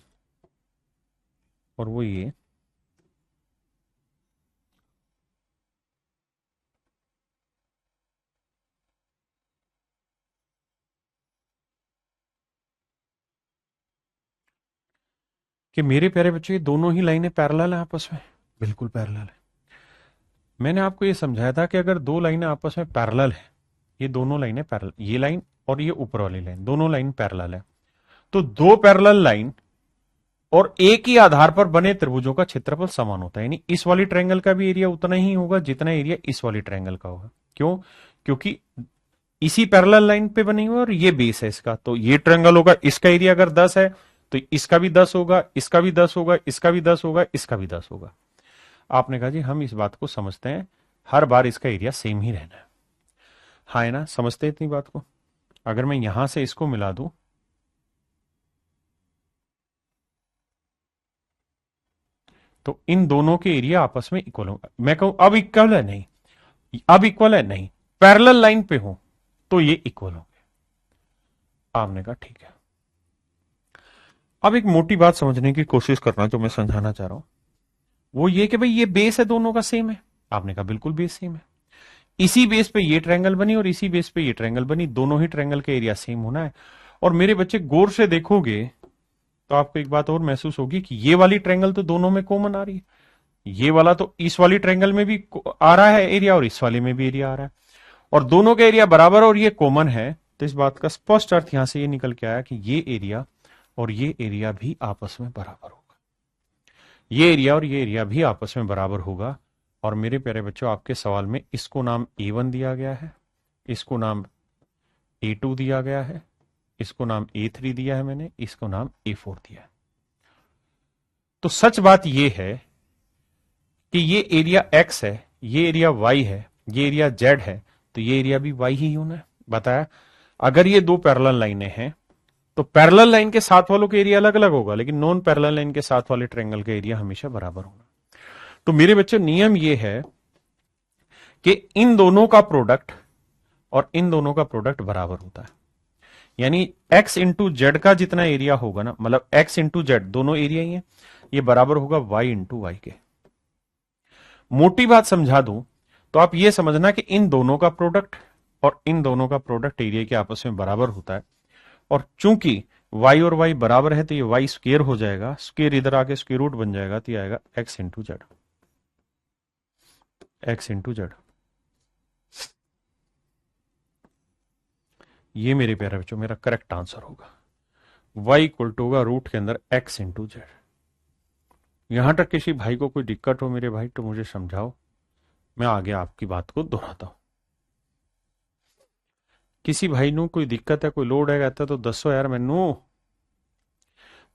और वो ये कि मेरे प्यारे बच्चों ये दोनों ही लाइनें पैरेलल हैं आपस में, बिल्कुल पैरेलल है। मैंने आपको ये समझाया था कि अगर दो लाइनें आपस में पैरेलल है, ये दोनों लाइनें पैरेलल, ये लाइन और ये ऊपर वाली लाइन, दोनों लाइन पैरेलल है, तो दो पैरेलल लाइन और एक ही आधार पर बने त्रिभुजों का क्षेत्रफल समान होता है, यानी इस वाली ट्रायंगल का भी एरिया उतना ही होगा जितना एरिया इस वाली ट्रायंगल का होगा। क्यों? क्योंकि इसी पैरेलल लाइन पे बनी हुई और ये बेस है इसका, तो ये ट्रायंगल होगा, इसका एरिया अगर 10 है तो इसका भी 10 होगा, इसका भी 10 होगा, इसका भी 10 होगा, इसका भी 10 होगा। आपने कहा जी हम इस बात को समझते हैं, हर बार इसका एरिया सेम ही रहना है। हाँ है ना, समझते हैं इतनी बात को। अगर मैं यहां से इसको मिला दूं तो इन दोनों के एरिया आपस में इक्वल होगा। मैं कहूं अब इक्वल है, नहीं, अब इक्वल है, नहीं, पैरेलल लाइन पे हो तो ये इक्वल होंगे। आपने कहा ठीक है। अब एक मोटी बात समझने की कोशिश करना जो मैं समझाना चाह रहा हूं, वो ये कि भाई ये बेस है दोनों का सेम है। आपने कहा बिल्कुल बेस सेम है, इसी बेस पे ये ट्रायंगल बनी और इसी बेस पे ये ट्रायंगल बनी, दोनों ही ट्रायंगल का एरिया सेम होना है। और मेरे बच्चे गौर से देखोगे तो आपको एक बात और महसूस होगी कि ये वाली ट्रायंगल तो दोनों में कॉमन आ रही है, ये वाला तो इस वाली ट्रायंगल में भी आ रहा है एरिया और इस वाले में भी एरिया आ रहा है, और दोनों का एरिया बराबर और ये कॉमन है। तो इस बात का स्पष्ट अर्थ यहां से ये निकल के आया कि ये एरिया और ये एरिया भी आपस में बराबर होगा, ये एरिया और ये एरिया भी आपस में बराबर होगा। और मेरे प्यारे बच्चों आपके सवाल में इसको नाम A1 दिया गया है, इसको नाम A2 दिया गया है, इसको नाम A3 दिया है मैंने, इसको नाम A4 दिया है। तो सच बात यह है कि ये एरिया X है, ये एरिया Y है, ये एरिया Z है, तो ये एरिया भी Y ही होना है। बताया, अगर ये दो पैरेलल लाइनें हैं तो पैरेलल लाइन के साथ वालों के एरिया अलग अलग होगा, लेकिन नॉन पैरेलल लाइन के साथ वाले ट्रायंगल का एरिया हमेशा बराबर होगा। तो मेरे बच्चों नियम ये है कि इन दोनों का प्रोडक्ट और इन दोनों का प्रोडक्ट बराबर होता है, यानी x इंटू जेड का जितना एरिया होगा ना, मतलब x इंटू जेड दोनों एरिया ही है, ये बराबर होगा y इंटू वाई के। मोटी बात समझा दूं तो आप ये समझना कि इन दोनों का प्रोडक्ट और इन दोनों का प्रोडक्ट एरिया के आपस में बराबर होता है, और चूंकि y और y बराबर है तो ये y स्क्वेयर हो जाएगा, स्क्वेयर इधर आके स्क्वेयर रूट बन जाएगा, तो ये आएगा x into Z, x into Z. ये मेरे प्यारे बच्चों मेरा करेक्ट आंसर होगा, y इक्वल टू होगा रूट के अंदर x इंटू जेड। यहां तक किसी भाई को कोई दिक्कत हो मेरे भाई तो मुझे समझाओ, मैं आगे आपकी बात को दोहराता हूं। किसी भाई नु कोई दिक्कत है, कोई लोड है कहता तो दसो यार मैनू।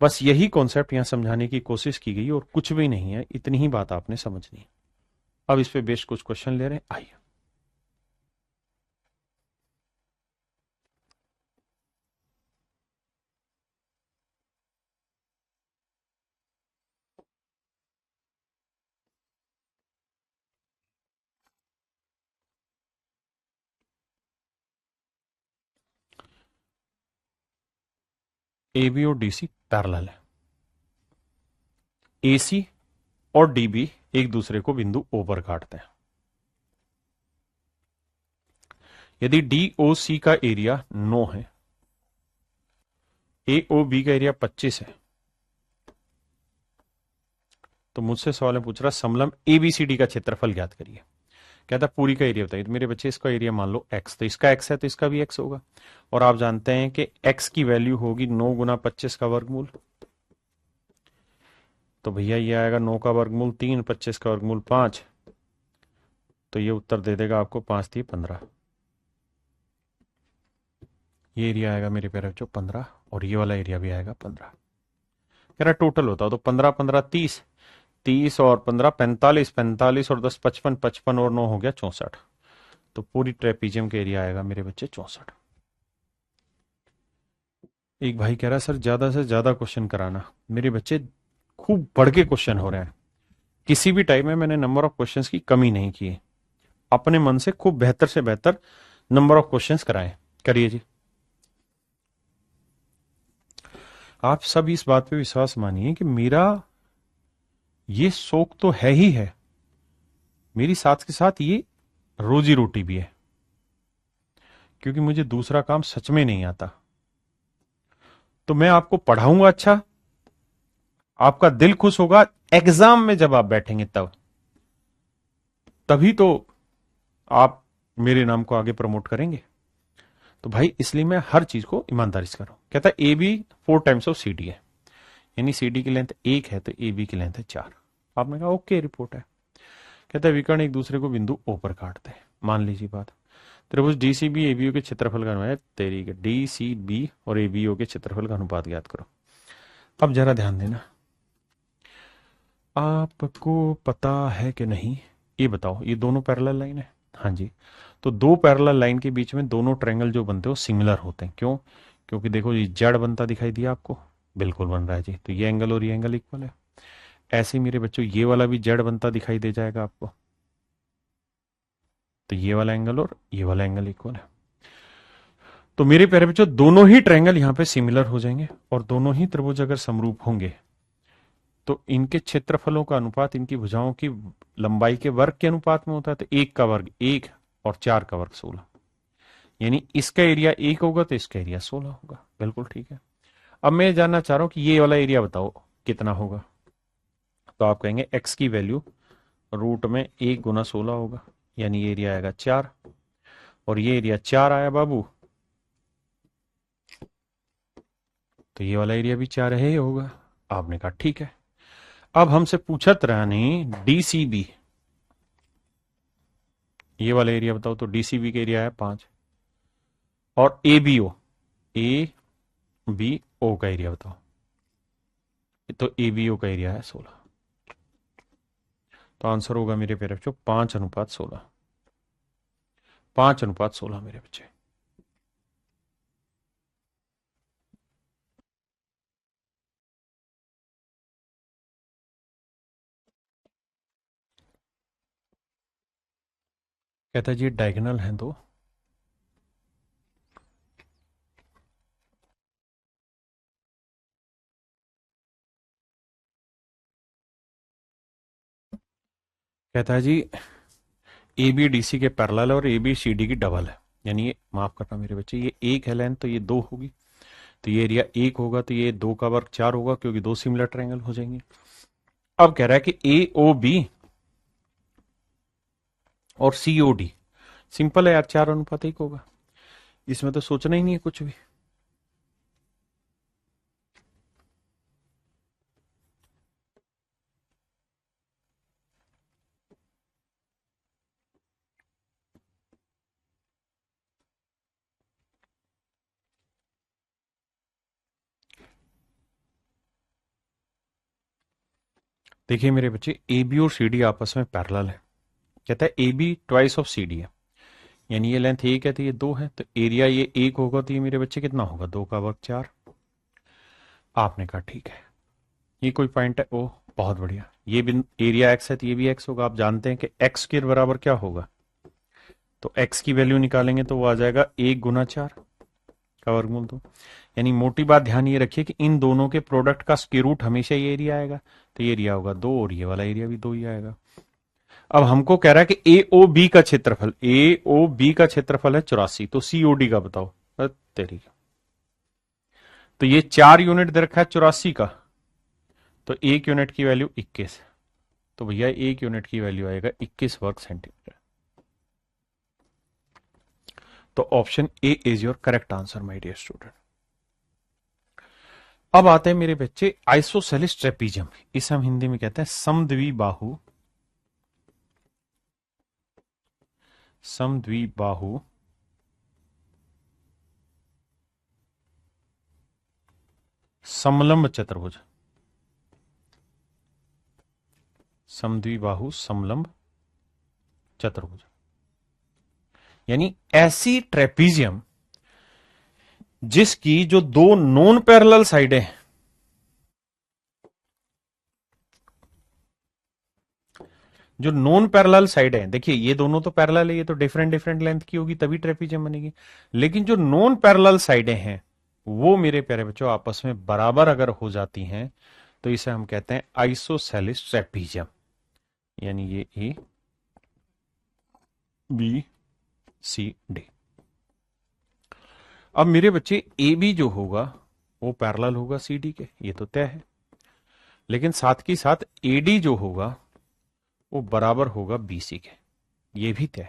बस यही कॉन्सेप्ट यहां समझाने की कोशिश की गई और कुछ भी नहीं है, इतनी ही बात आपने समझनी है। अब इस पे बेश कुछ क्वेश्चन ले रहे हैं, आइए। ए बी और डीसी पैरेलल है, एसी और डीबी एक दूसरे को बिंदु ओ पर काटते हैं। यदि डीओसी का एरिया 9 है, एओबी का एरिया 25 है, तो मुझसे सवाल पूछ रहा समलंब एबीसीडी का क्षेत्रफल ज्ञात करिए। कहता पूरी का एरिया बताइए। तो मेरे बच्चे इसका एरिया मान लो x, तो इसका x है तो इसका भी x होगा, और आप जानते हैं कि x की वैल्यू होगी 9 गुना 25 का वर्गमूल। तो भैया ये आएगा 9 का वर्गमूल 3, 25 का वर्गमूल 5, तो ये उत्तर दे देगा आपको 5 3 15। ये एरिया आएगा मेरे प्यारे बच्चों 15, और ये वाला एरिया भी आएगा 15। कह रहा टोटल होता हो तो 15 15 30, 30 और 15 45, 45 और 10 55, 55 और 9 हो गया 64। तो पूरी ट्रेपीजियम का एरिया आएगा मेरे बच्चे 64। एक भाई कह रहा है सर ज्यादा से ज्यादा क्वेश्चन कराना। मेरे बच्चे खूब बढ़ के क्वेश्चन हो रहे हैं, किसी भी टाइम में मैंने नंबर ऑफ क्वेश्चंस की कमी नहीं की है। अपने मन से खूब बेहतर से बेहतर नंबर ऑफ क्वेश्चंस कराएं। करिए जी। आप सब इस बात पे विश्वास मानिए कि मेरा ये शौक तो है ही है, मेरी साथ के साथ ये रोजी रोटी भी है, क्योंकि मुझे दूसरा काम सच में नहीं आता। तो मैं आपको पढ़ाऊंगा अच्छा, आपका दिल खुश होगा, एग्जाम में जब आप बैठेंगे तब, तभी तो आप मेरे नाम को आगे प्रमोट करेंगे। तो भाई इसलिए मैं हर चीज को ईमानदारी से कर रहा हूं। कहता है A B 4 times of C D है, यानी सी डी की लेंथ 1 है तो ए बी की लेंथ है 4। आपने कहा ओके रिपोर्ट है। कहता है विकर्ण एक दूसरे को बिंदु ओ पर काटते हैं। मान लीजिए बात, त्रिभुज डीसीबी एबीओ के क्षेत्रफल का अनुपात, तेरी के डीसीबी और एबीओ के क्षेत्रफल का अनुपात ज्ञात करो। अब जरा ध्यान देना, आपको पता है कि नहीं ये बताओ, ये दोनों पैरेलल लाइन है। हाँ जी, तो दो पैरेलल लाइन के बीच में दोनों ट्रायंगल जो बनते हैं वो सिमिलर होते हैं। क्यों? क्योंकि देखो ये जेड बनता दिखाई दिया आपको, बिल्कुल बन रहा है जी, तो ये एंगल और ये एंगल इक्वल है। ऐसे ही मेरे बच्चों ये वाला भी जेड बनता दिखाई दे जाएगा आपको, तो ये वाला एंगल और ये वाला एंगल इक्वल है। तो मेरे प्यारे बच्चों दोनों ही ट्रायंगल यहां पे सिमिलर हो जाएंगे, और दोनों ही त्रिभुज अगर समरूप होंगे तो इनके क्षेत्रफलों का अनुपात इनकी भुजाओं की लंबाई के वर्ग के अनुपात में होता है। तो 1 का वर्ग 1 और 4 का वर्ग 16, यानी इसका एरिया 1 होगा तो इसका एरिया 16 होगा। बिल्कुल ठीक है। अब मैं जानना चाह रहा हूं कि ये वाला एरिया बताओ कितना होगा। तो आप कहेंगे x की वैल्यू रूट में 1 गुना 16 होगा, यानी ये एरिया आएगा 4, और ये एरिया 4 आया बाबू, तो ये वाला एरिया भी 4 है ही होगा। आपने कहा ठीक है। अब हमसे पूछत रहनी डीसीबी, ये वाला एरिया बताओ। तो डीसीबी का एरिया है 5, और एबीओ, ए बी ओ का एरिया बताओ। तो एबीओ का एरिया है 16, तो आंसर होगा मेरे प्यारे बच्चों 5:16, 5:16 मेरे बच्चे। कहता है जी डायगोनल है दो, कहता है जी ए बी डी सी के पैरेलल और ए बी सी डी की डबल है, यानी ये माफ करना मेरे बच्चे, ये 1 है लेंथ तो ये 2 होगी, तो ये एरिया 1 होगा तो ये 2 का वर्ग 4 होगा, क्योंकि दो सिमिलर ट्रायंगल हो जाएंगे। अब कह रहा है कि ए ओ बी और सी ओ डी, सिंपल है यार, 4:1 होगा, इसमें तो सोचना ही नहीं है कुछ भी। देखिए मेरे बच्चे ए बी और सी डी आपस में पैरेलल है। कहता है A B twice of C D है, यानी ये लेंथ 1 है तो ये 2 है, तो एरिया ये 1 होगा तो ये मेरे बच्चे कितना होगा, 2 का वर्ग 4। आपने कहा ठीक है, ये कोई पॉइंट है ओ, बहुत बढ़िया। ये भी एरिया एक्स है तो ये भी एक्स होगा। आप जानते हैं कि एक्स के बराबर क्या होगा, तो एक्स की वैल्यू निकालेंगे तो वो आ जाएगा 1 × 4 का वर्गमूल 2। यानी मोटी बात ध्यान ये रखिए कि इन दोनों के प्रोडक्ट का स्क्वायर रूट हमेशा ये एरिया आएगा, तो ये एरिया होगा 2 और ये वाला एरिया भी 2 ही आएगा। अब हमको कह रहा है कि ए ओ बी का क्षेत्रफल, ए ओ बी का क्षेत्रफल है 84, तो सी ओ डी का बताओ। तेरी का, तो ये 4 यूनिट दे रखा है 84 का, तो 1 यूनिट की वैल्यू 21, तो भैया 1 यूनिट की वैल्यू आएगा 21 वर्ग सेंटीमीटर। तो option A is your correct answer my dear student. अब आते हैं मेरे बच्चे आइसोसेलिस ट्रेपीजियम, इसे हम हिंदी में कहते हैं समद्विबाहु, समद्विबाहु समलंब चतुर्भुज, समद्विबाहु समलंब चतुर्भुज, यानी ऐसी ट्रेपीजियम जिसकी जो दो नॉन पैरेलल साइडें हैं, जो नॉन पैरेलल साइड है, देखिए ये दोनों तो पैरेलल है, ये तो डिफरेंट डिफरेंट लेंथ की होगी तभी ट्रेपीजियम बनेगी, लेकिन जो नॉन पैरेलल साइडें हैं वो मेरे प्यारे बच्चों आपस में बराबर अगर हो जाती हैं तो इसे हम कहते हैं आइसोसेलिस ट्रेपीजियम, यानी ये ए बी सी डी। अब मेरे बच्चे ए बी जो होगा वो पैरेलल होगा सी डी के, ये तो तय है, लेकिन साथ की साथ ए डी जो होगा वो बराबर होगा बीसी के, ये भी तय।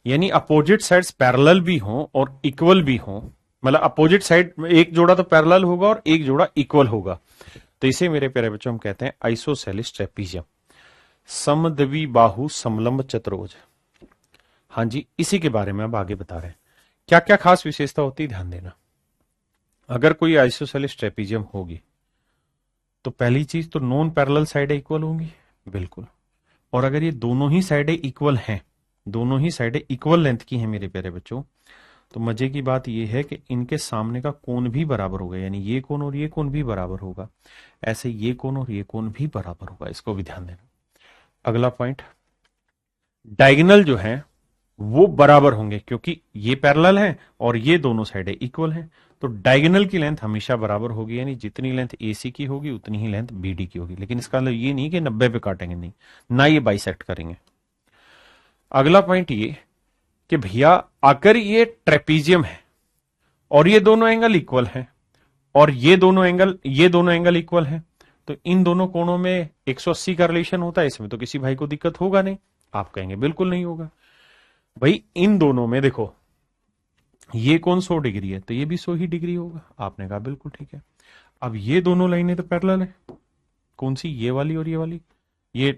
यानी अपोजिट साइड्स पैरेलल भी हों और इक्वल भी हों, मतलब अपोजिट साइड एक जोड़ा तो पैरेलल होगा और एक जोड़ा इक्वल होगा, तो इसे मेरे प्यारे बच्चों हम कहते हैं आइसोसेलिस ट्रेपीजियम, समद्विबाहु समलंब चतुर्भुज। हाँ जी, इसी के बारे में अब आगे बता रहे हैं क्या क्या खास विशेषता होती है, ध्यान देना। अगर कोई आइसोसेलिस ट्रेपीजियम होगी तो पहली चीज तो नॉन पैरेलल साइडें इक्वल होंगी, बिल्कुल, और अगर ये दोनों ही साइडें इक्वल हैं, दोनों ही साइडें इक्वल लेंथ की हैं मेरे प्यारे बच्चों, तो मजे की बात यह है कि इनके सामने का कोण भी बराबर होगा, यानी ये कोण और ये कोण भी बराबर होगा, ऐसे ये कोण और ये कोण भी बराबर होगा, इसको भी ध्यान देना। अगला पॉइंट, डायगोनल जो है वो बराबर होंगे, क्योंकि ये पैरेलल है और ये दोनों साइडें इक्वल हैं, तो डायगोनल की लेंथ हमेशा बराबर होगी, यानी जितनी लेंथ एसी की होगी उतनी ही लेंथ बीडी की होगी, लेकिन इसका मतलब ये नहीं कि 90 पे काटेंगे, नहीं, ना ये बाइसेक्ट करेंगे। अगला पॉइंट ये कि भैया अगर ये ट्रेपीजियम है और ये दोनों एंगल इक्वल हैं और ये दोनों एंगल इक्वल हैं, तो इन दोनों कोणों में 180 का रिलेशन होता है, इसमें तो किसी भाई को दिक्कत होगा नहीं, आप कहेंगे बिल्कुल नहीं होगा। भाई इन दोनों में देखो, ये कोण 100 डिग्री है तो ये भी 100 ही डिग्री होगा, आपने कहा बिल्कुल ठीक है। अब ये दोनों लाइनें तो पैरेलल है, कौन सी, ये वाली और ये वाली, ये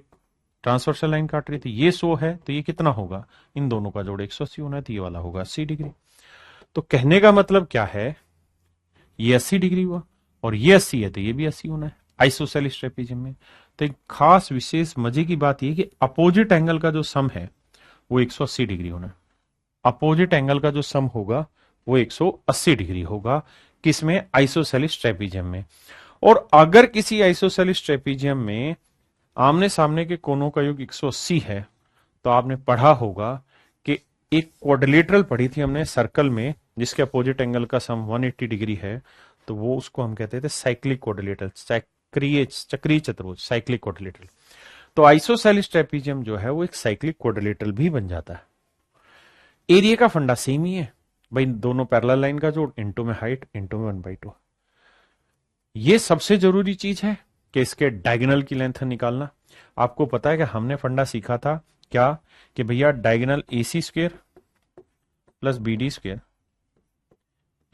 ट्रांसवर्सल लाइन काट रही थी, ये 100 है तो ये कितना होगा, इन दोनों का जोड़ 180 होना है, तो ये वाला होगा 80 डिग्री। तो कहने का मतलब क्या है, ये 80 डिग्री हुआ और ये 80 है तो ये भी 80 होना है आइसोसेलिस ट्रेपीजियम में। तो एक खास विशेष मजे की बात यह कि अपोजिट एंगल का जो सम है वो 180 डिग्री होना है, अपोजिट एंगल का जो सम होगा वो 180 डिग्री होगा, किसमें, आइसोसेलिस ट्रेपीजियम में। और अगर किसी आइसोसेलिस ट्रेपीजियम में आमने सामने के कोणों का योग 180 है, तो आपने पढ़ा होगा कि एक क्वाड्रिलेटरल पढ़ी थी हमने सर्कल में जिसके अपोजिट एंगल का सम 180 डिग्री है, तो वो उसको हम कहते थे साइक्लिक क्वाड्रिलेटरल, चक्रीय चतुर्भुज, साइक्लिक क्वाड्रिलेटरल। तो आइसोसेलिस ट्रेपीजियम जो है वो एक साइक्लिक क्वाड्रिलेटरल भी बन जाता है। एरिया का फंडा सेम ही है भाई, दोनों पैरेलल लाइन का जोड़ इनटू में हाइट इनटू में 1/2। ये सबसे जरूरी चीज है कि इसके डायगोनल की लेंथ निकालना। आपको पता है कि हमने फंडा सीखा था क्या, कि भैया diagonal AC square plus BD square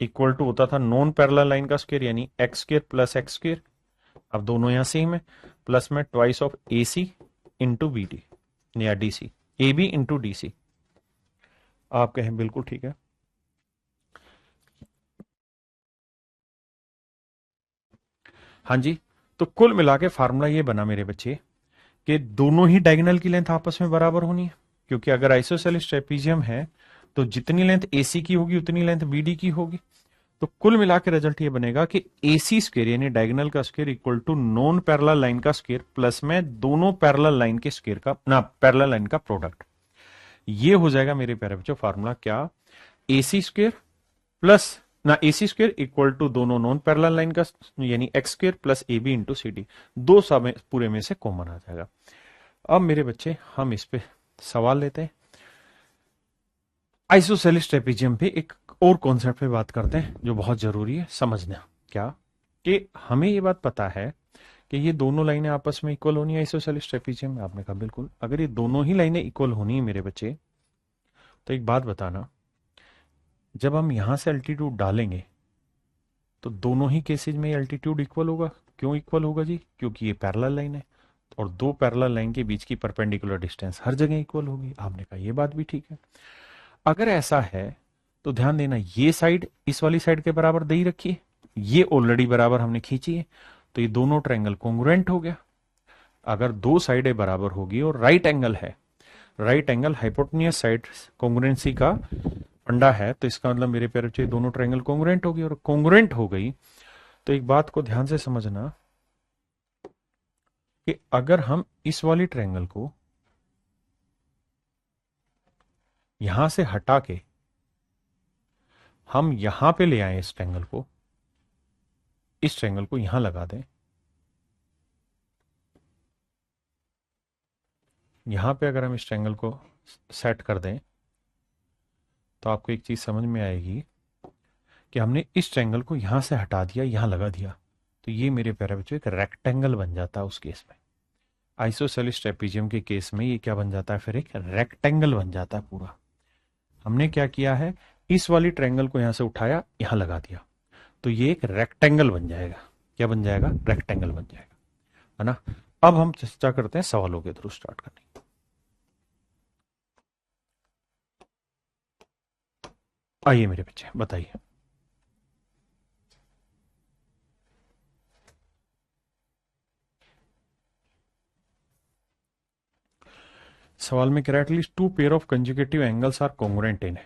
equal to होता था नॉन पैरेलल लाइन का स्क्वायर, यानी x square plus x square, अब दोनों यहां सेम है, प्लस में twice of AC into BD या DC, AB इंटू DC। आप कहें बिल्कुल ठीक है। हाँ जी, तो कुल मिला के फार्मूला ये बना मेरे बच्चे कि दोनों ही डायगोनल की लेंथ आपस में बराबर होनी है, क्योंकि अगर आइसोसेलिस ट्रेपीजियम है तो जितनी लेंथ AC की होगी उतनी लेंथ BD की होगी। तो कुल मिला के रिजल्ट ये बनेगा कि AC स्क्वायर यानी डायगोनल का square equal to non parallel line का स्क्वायर प्लस में दोनों पैरेलल लाइन के स्क्वायर का, ना पैरेलल लाइन का प्रोडक्ट। ये हो जाएगा मेरे प्यारे बच्चों फार्मूला क्या, AC स्क्वायर प्लस ना AC स्क्वायर इक्वल टू दोनों नॉन पैरेलल लाइन का यानी x square plus AB into CD, दो सब पूरे में से कॉमन आ जाएगा। अब मेरे बच्चे हम इस पे सवाल लेते हैं। आइसोसेलिस ट्रेपीजियम पे एक और कॉन्सेप्ट पे बात करते हैं जो बहुत जरूरी है समझना, क्या कि हमें ये बात पता है कि ये दोनों लाइनें आपस में इक्वल होनी है आइसोसेलिस ट्रेपीजियम में, आपने कहा बिल्कुल। अगर ये दोनों ही लाइनें इक्वल होनी है मेरे बच्चे, तो एक बात बताना, जब हम यहां से अल्टीट्यूड डालेंगे तो दोनों ही केसेज में एल्टीट्यूड इक्वल होगा। क्यों इक्वल होगा जी? क्योंकि ये पैरेलल लाइन है और दो पैरेलल लाइन के बीच की परपेंडिकुलर डिस्टेंस हर जगह इक्वल होगी। आपने कहा ये बात भी ठीक है। अगर ऐसा है तो ध्यान देना, ये साइड इस वाली साइड के बराबर दे ही रखिए, ये ऑलरेडी बराबर हमने खींची है, तो ये दोनों ट्रायंगल कॉन्ग्रुएंट हो गया। अगर दो साइडें बराबर होगी और राइट एंगल है, right angle hypotenuse side congruency का फंडा है, तो इसका मतलब मेरे प्यारे बच्चे दोनों ट्रायंगल कॉन्ग्रुएंट होगी। और कॉन्ग्रुएंट हो गई तो एक बात को ध्यान से समझना कि अगर हम इस वाली ट्रायंगल को यहां से हटा के हम यहां पे ले आए, इस ट्रायंगल को यहां लगा दें, यहां पे अगर हम इस ट्रायंगल को सेट कर दें, तो आपको एक चीज समझ में आएगी कि हमने इस ट्रायंगल को यहां से हटा दिया, यहां लगा दिया, तो ये मेरे प्यारे बच्चों एक रेक्टेंगल बन जाता है उस केस में। आइसोसेलिस ट्रेपीजियम के केस में ये क्या बन जाता है? फिर एक रेक्टेंगल बन जाता है पूरा। हमने क्या किया है, इस वाली ट्रायंगल को यहां से उठाया, यहां लगा दिया, तो ये एक रेक्टेंगल बन जाएगा। क्या बन जाएगा? रेक्टेंगल बन जाएगा, है ना। अब हम चर्चा करते हैं सवालों के थ्रू स्टार्ट करने की। आइए मेरे बच्चे बताइए। सवाल में कह रहा है at least two pair of conjugative angles are congruent in.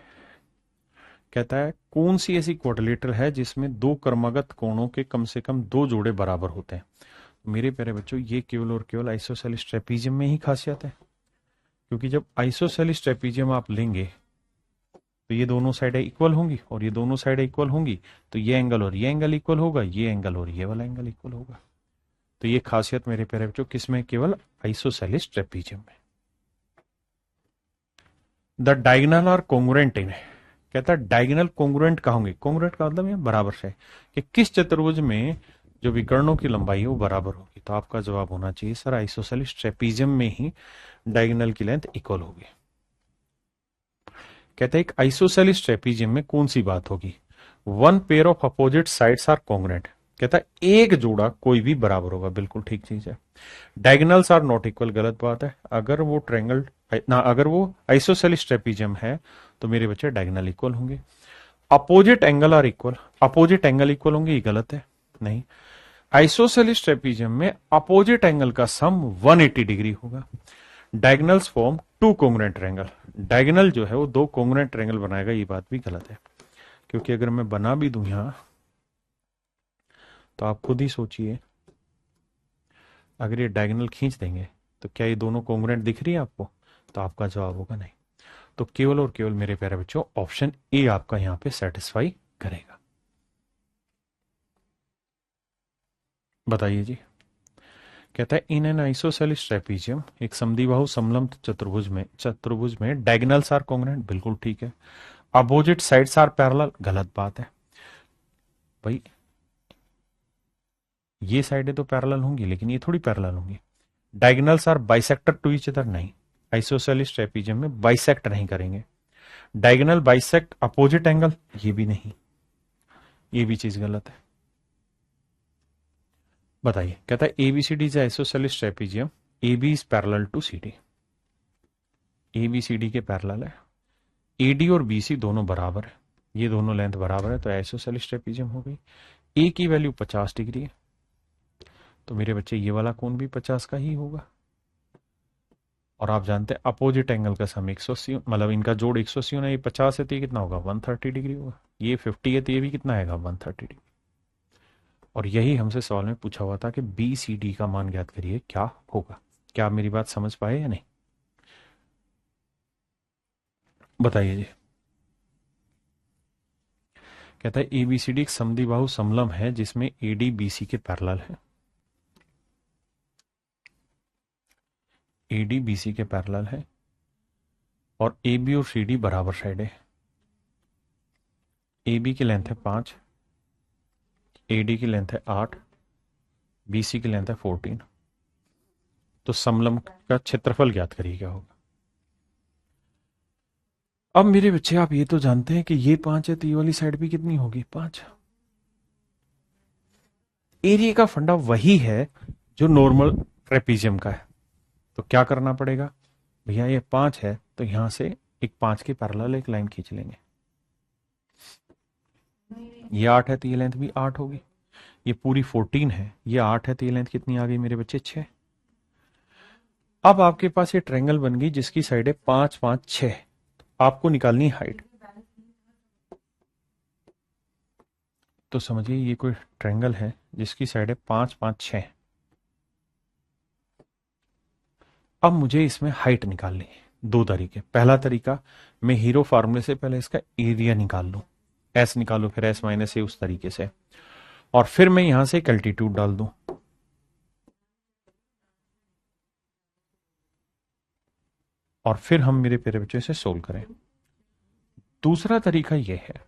कहता है कौन सी ऐसी क्वाड्रिलेटरल है जिसमें दो क्रमागत कोणों के कम से कम दो जोड़े बराबर होते हैं। मेरे प्यारे बच्चों, ये केवल और केवल आइसोसेलिस ट्रेपीजियम में ही खासियत है, क्योंकि जब आइसोसेलिस ट्रेपीजियम आप लेंगे तो ये दोनों साइडें इक्वल होंगी, और ये दोनों साइडें इक्वल होंगी तो ये एंगल और ये एंगल इक्वल होगा, ये एंगल और ये वाला एंगल इक्वल होगा। तो ये खासियत मेरे प्यारे बच्चों किसमें? केवल आइसोसेलिस ट्रेपीजियम में। The diagonal are congruent in. कहता है डायगोनल कॉन्ग्रुएंट कहाँ होंगे? कॉन्ग्रुएंट का मतलब ये बराबर है कि किस चतुर्भुज में जो विकर्णों की लंबाई है वो बराबर होगी। तो आपका जवाब होना चाहिए सर आइसोसेलिस ट्रेपीजियम में ही डायगोनल की लेंथ इक्वल होगी। कहते हैं एक आइसोसेलिस ट्रेपीजियम में कौन सी बात होगी? One pair of opposite sides are congruent. कहता है एक जोड़ा कोई भी बराबर होगा, बिल्कुल ठीक चीज है। डायगोनल्स आर नॉट इक्वल, गलत बात है। अगर वो ट्रायंगल ना, अगर वो आइसोसेलिस ट्रेपीजियम है तो मेरे बच्चे डायगोनल इक्वल होंगे। Opposite angle are equal, opposite angle equal होंगे, ये गलत है। नहीं, आइसोसेलिस ट्रेपीजियम में अपोजिट एंगल का सम 180 डिग्री होगा। Diagonals form two congruent triangle. Diagonal जो है वो दो कॉन्ग्रुएंट ट्रायंगल बनाएगा, ये बात भी गलत है, क्योंकि अगर मैं बना भी दूं यहां, तो आप खुद ही सोचिए, अगर ये डायगोनल खींच देंगे तो क्या ये दोनों कॉन्ग्रुएंट दिख रही है आपको? तो आपका जवाब होगा नहीं। तो केवल और केवल मेरे प्यारे बच्चों ऑप्शन ए आपका यहां पे सेटिस्फाई करेगा। बताइए जी। कहता है इन एन आइसोसेलिस ट्रेपीजियम, एक समद्विबाहु समलंब चतुर्भुज में डायगोनल्स आर कॉन्ग्रुएंट, बिल्कुल ठीक है। अपोजिट साइड्स आर पैरेलल, गलत बात है भाई। ये साइडें तो पैरेलल होंगी, लेकिन ये थोड़ी पैरेलल होंगी। Diagonals are bisector to each other, नहीं, आइसोसेलिस ट्रेपीजियम में बाइसेक्ट नहीं करेंगे। डायगोनल बाइसेक्ट अपोजिट एंगल, ये भी नहीं, ये भी चीज गलत है। बताइए। कहता है ABCD is isosceles trapezium, AB is parallel to CD. ABCD के पैरेलल है, एडी और बीसी दोनों बराबर है, ये दोनों लेंथ बराबर है, तो आइसोसेलिस ट्रेपीजियम हो गई। ए की वैल्यू 50 डिग्री है, तो मेरे बच्चे ये वाला कोण भी 50 का ही होगा। और आप जानते हैं अपोजिट एंगल का सम 180, मतलब इनका जोड़ 180 होना, ये 50 है तो ये कितना होगा? 130 डिग्री होगा। ये 50 है तो ये भी कितना आएगा? 130 डिग्री। और यही हमसे सवाल में पूछा हुआ था कि बी सी डी का मान ज्ञात करिए, क्या होगा? क्या आप मेरी बात समझ पाए या नहीं? बताइए जी। कहता है एबीसीडी एक समद्विबाहु समलंब है जिसमें एडी बीसी के पैरेलल है। एडी बीसी के पैरेलल है और ए बी और सी डी बराबर साइड है। ए बी की लेंथ है 5, ए डी की लेंथ है 8, बी सी की लेंथ है 14। तो समलंब का क्षेत्रफल ज्ञात करिए, क्या होगा? अब मेरे बच्चे आप ये तो जानते हैं कि ये 5 है तो ये वाली साइड भी कितनी होगी? 5। एरिया का फंडा वही है जो नॉर्मल ट्रेपीजियम का है। तो क्या करना पड़ेगा भैया, ये 5 है तो यहां से एक 5 के पैरेलल एक लाइन खींच लेंगे। ये 8 है तो ये लेंथ भी 8 होगी। ये पूरी 14 है, ये 8 है तो ये लेंथ कितनी आ गई मेरे बच्चे, 6। अब आपके पास ये ट्रायंगल बन गई जिसकी साइड है 5 5 6। आपको निकालनी हाइट। तो समझिए ये कोई ट्रायंगल है जिसकी साइड है 5 5 6। अब मुझे इसमें हाइट निकालनी है। दो तरीके, पहला तरीका मैं हीरो फार्मूले से पहले इसका एरिया निकाल लूं, एस निकालू, फिर एस माइनस ए उस तरीके से, और फिर मैं यहां से एक एल्टीट्यूड डाल दूं, और फिर हम मेरे प्यारे बच्चों से सोल्व करें। दूसरा तरीका यह है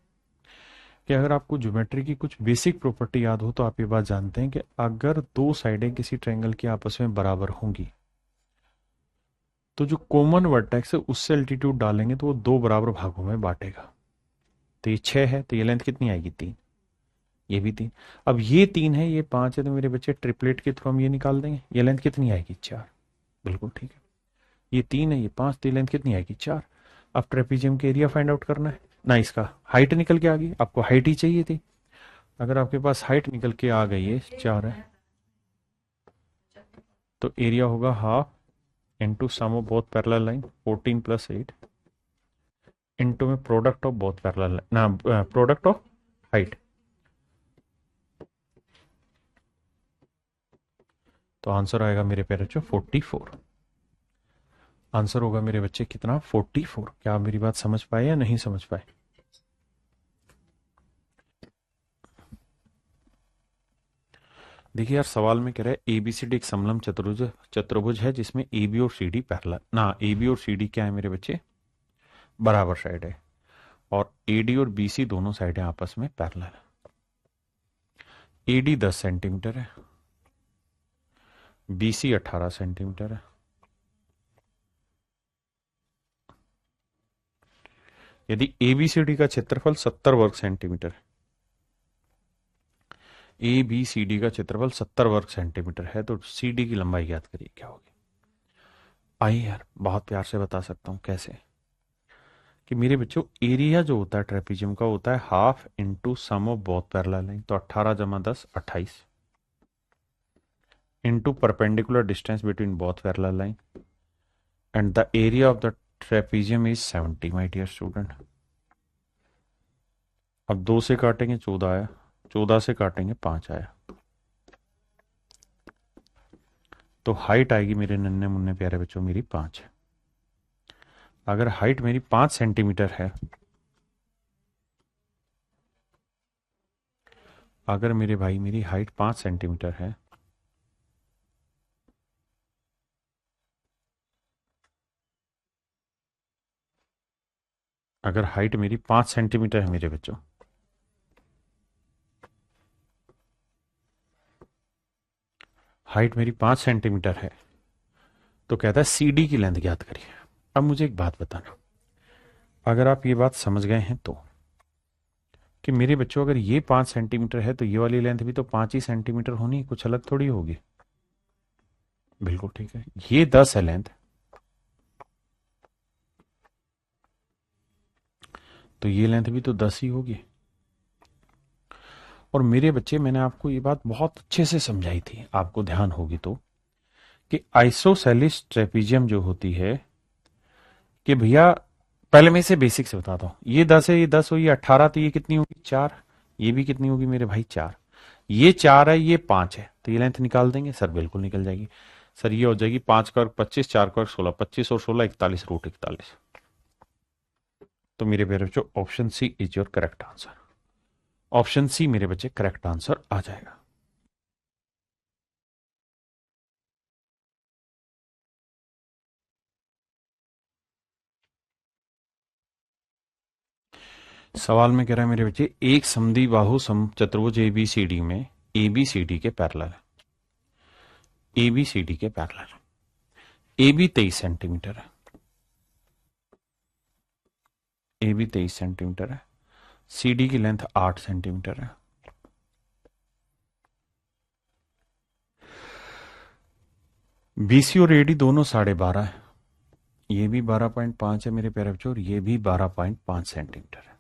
कि अगर आपको ज्योमेट्री की कुछ बेसिक प्रॉपर्टी याद हो तो आप ये बात जानते हैं कि अगर दो साइडें किसी ट्रायंगल की आपस में बराबर होंगी तो जो कॉमन वर्टेक्स है उससे एल्टीट्यूड डालेंगे तो वो दो बराबर भागों में बांटेगा। तो ये 6 है तो ये लेंथ कितनी आएगी, 3। ये भी 3। अब ये 3 है, ये 5 है, तो मेरे बच्चे ट्रिपलेट के थ्रू हम ये निकाल देंगे। ये लेंथ कितनी आएगी, 4। बिल्कुल ठीक है। ये 3 है, ये 5, तो ये लेंथ कितनी आएगी, 4। अब ट्रेपीजियम के एरिया फाइंड आउट करना है ना, इसका हाइट निकल के आ गई, आपको हाइट ही चाहिए थी। अगर आपके पास हाइट निकल के आ गई है 4 है तो एरिया होगा half into sum of both parallel line 14 plus 8 into में प्रोडक्ट ऑफ बोथ पैरेलल ना, प्रोडक्ट ऑफ हाइट। तो आंसर आएगा मेरे प्यारे बच्चों 44। आंसर होगा मेरे बच्चे कितना, 44। क्या आप मेरी बात समझ पाए या नहीं समझ पाए? देखिए यार, सवाल में कह रहा है एबीसीडी एक समलंब चतुर्भुज चतुर्भुज है जिसमें ए बी और सी डी पैरेलल ना, ए बी और सी डी क्या है मेरे बच्चे, बराबर साइड है, और ए डी और बी सी दोनों साइडें आपस में पैरेलल है। ए डी 10 सेंटीमीटर है, बी सी 18 सेंटीमीटर है। यदि ए बी सी डी का क्षेत्रफल 70 वर्ग सेंटीमीटर है, ए बी सी डी का क्षेत्रफल 70 वर्ग सेंटीमीटर है, तो सी डी की लंबाई ज्ञात करिए क्या होगी। आइए यार, बहुत प्यार से बता सकता हूं कैसे, कि मेरे बच्चों एरिया जो होता है ट्रेपीजियम का होता है half into sum of both parallel line, तो 18 जमा 10 28 into perpendicular distance between both parallel line and the area of the trapezium is 70 my dear student. अब 2 से काटेंगे 14 आया, 14 से काटेंगे 5 आया, तो हाइट आएगी मेरे नन्हे मुन्ने प्यारे बच्चों मेरी 5 है। अगर हाइट मेरी 5 सेंटीमीटर है, अगर मेरे भाई मेरी हाइट 5 सेंटीमीटर है, अगर हाइट मेरी 5 सेंटीमीटर है मेरे बच्चों, हाइट मेरी 5 सेंटीमीटर है, तो कहता है सी डी की लेंथ ज्ञात करिए। अब मुझे एक बात बताना, अगर आप ये बात समझ गए हैं तो, कि मेरे बच्चों अगर ये 5 सेंटीमीटर है तो ये वाली लेंथ भी तो 5 ही सेंटीमीटर होनी, कुछ अलग थोड़ी होगी। बिल्कुल ठीक है, ये 10 है लेंथ, तो ये लेंथ भी तो 10 ही होगी। और मेरे बच्चे, मैंने आपको ये बात बहुत अच्छे से समझाई थी, आपको ध्यान होगी तो, कि आइसोसेलिस ट्रेपीजियम जो होती है, कि भैया पहले मैं इसे बेसिक से बताता हूं, ये 10 है, ये 10 हुई, 18, तो ये कितनी होगी, 4। ये भी कितनी होगी मेरे भाई, 4। ये 4 है, ये 5 है, तो ये लेंथ निकाल देंगे सर, बिल्कुल निकल जाएगी सर। ये हो जाएगी 5 का वर्ग 25, 4 का वर्ग 16, 25 और 16 41 रूट 41। तो मेरे प्यारे बच्चों option C is your correct answer. Option C मेरे बच्चे करेक्ट आंसर आ जाएगा। सवाल में कह रहा है मेरे बच्चे, एक समद्वि बाहु सम चतुर्भुज एबीसीडी में एबीसीडी के पैरेलल है, एबीसीडी के पैरेलल, एबी 23 सेंटीमीटर है, एबी 23 सेंटीमीटर है, सीडी की लेंथ 8 सेंटीमीटर है, बीसी और एडी दोनों 12.5 है, ये भी 12.5 है मेरे प्यारे बच्चों, और ये भी 12.5 सेंटीमीटर है।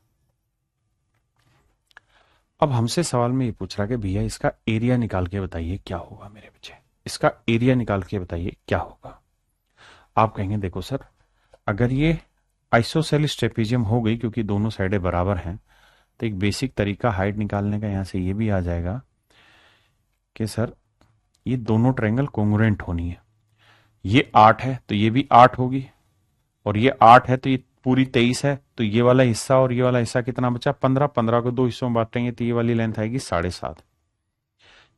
अब हमसे सवाल में ये पूछ रहा कि भैया इसका एरिया निकाल के बताइए क्या होगा मेरे बच्चे, इसका एरिया निकाल के बताइए क्या होगा। आप कहेंगे देखो सर, अगर ये आइसोसेलिस ट्रेपीजियम हो गई क्योंकि दोनों साइडें बराबर हैं, तो एक बेसिक तरीका हाइट निकालने का यहां से ये भी आ जाएगा कि सर ये दोनों ट्रायंगल कोंग्रुएंट होनी है। ये 8 है तो ये भी 8 होगी, और ये 8 है तो ये पूरी 23 है, तो ये वाला हिस्सा और ये वाला हिस्सा कितना बचा, 15। 15 को दो हिस्सों में बांटेंगे तो ये वाली लेंथ आएगी 7.5।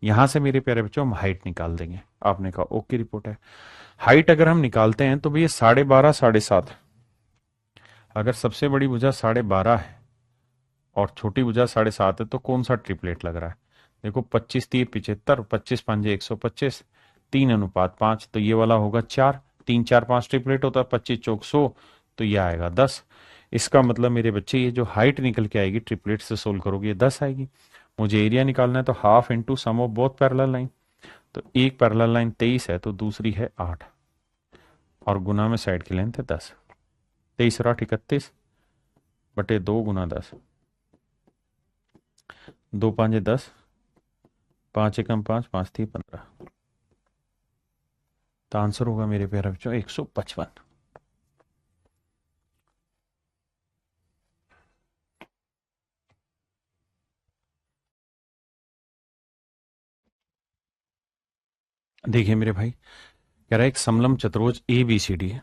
यहां से मेरे प्यारे बच्चों हम हाइट निकाल देंगे। आपने कहा ओके रिपोर्ट है। हाइट अगर हम निकालते हैं तो भैया 12.5 7.5, अगर सबसे बड़ी भुजा 12.5 है और छोटी भुजा 7.5 है तो कौन सा ट्रिपलेट लग रहा है। देखो 25 3 75, 25 5 125, 3:5, तो ये वाला होगा 4, 3 4 5 ट्रिपलेट होता है, 25 चौक 100, तो ये आएगा 10। इसका मतलब मेरे बच्चे ये जो हाइट निकल के आएगी ट्रिपलेट से सोल्व करोगे ये 10 आएगी। मुझे एरिया निकालना है तो half into sum of both parallel line, तो एक पैरेलल लाइन 23 है तो दूसरी है 8, और गुना में साइड की लेंथ है 10। 23 और 8 31 बटे 2 गुना 10, 2 5 10, 5 एकम 5, 5 3 15, तो आंसर होगा मेरे प्यारे बच्चों 155। देखिए मेरे भाई, कह रहा है एक समलंब चतुर्भुज ए बी सी डी है,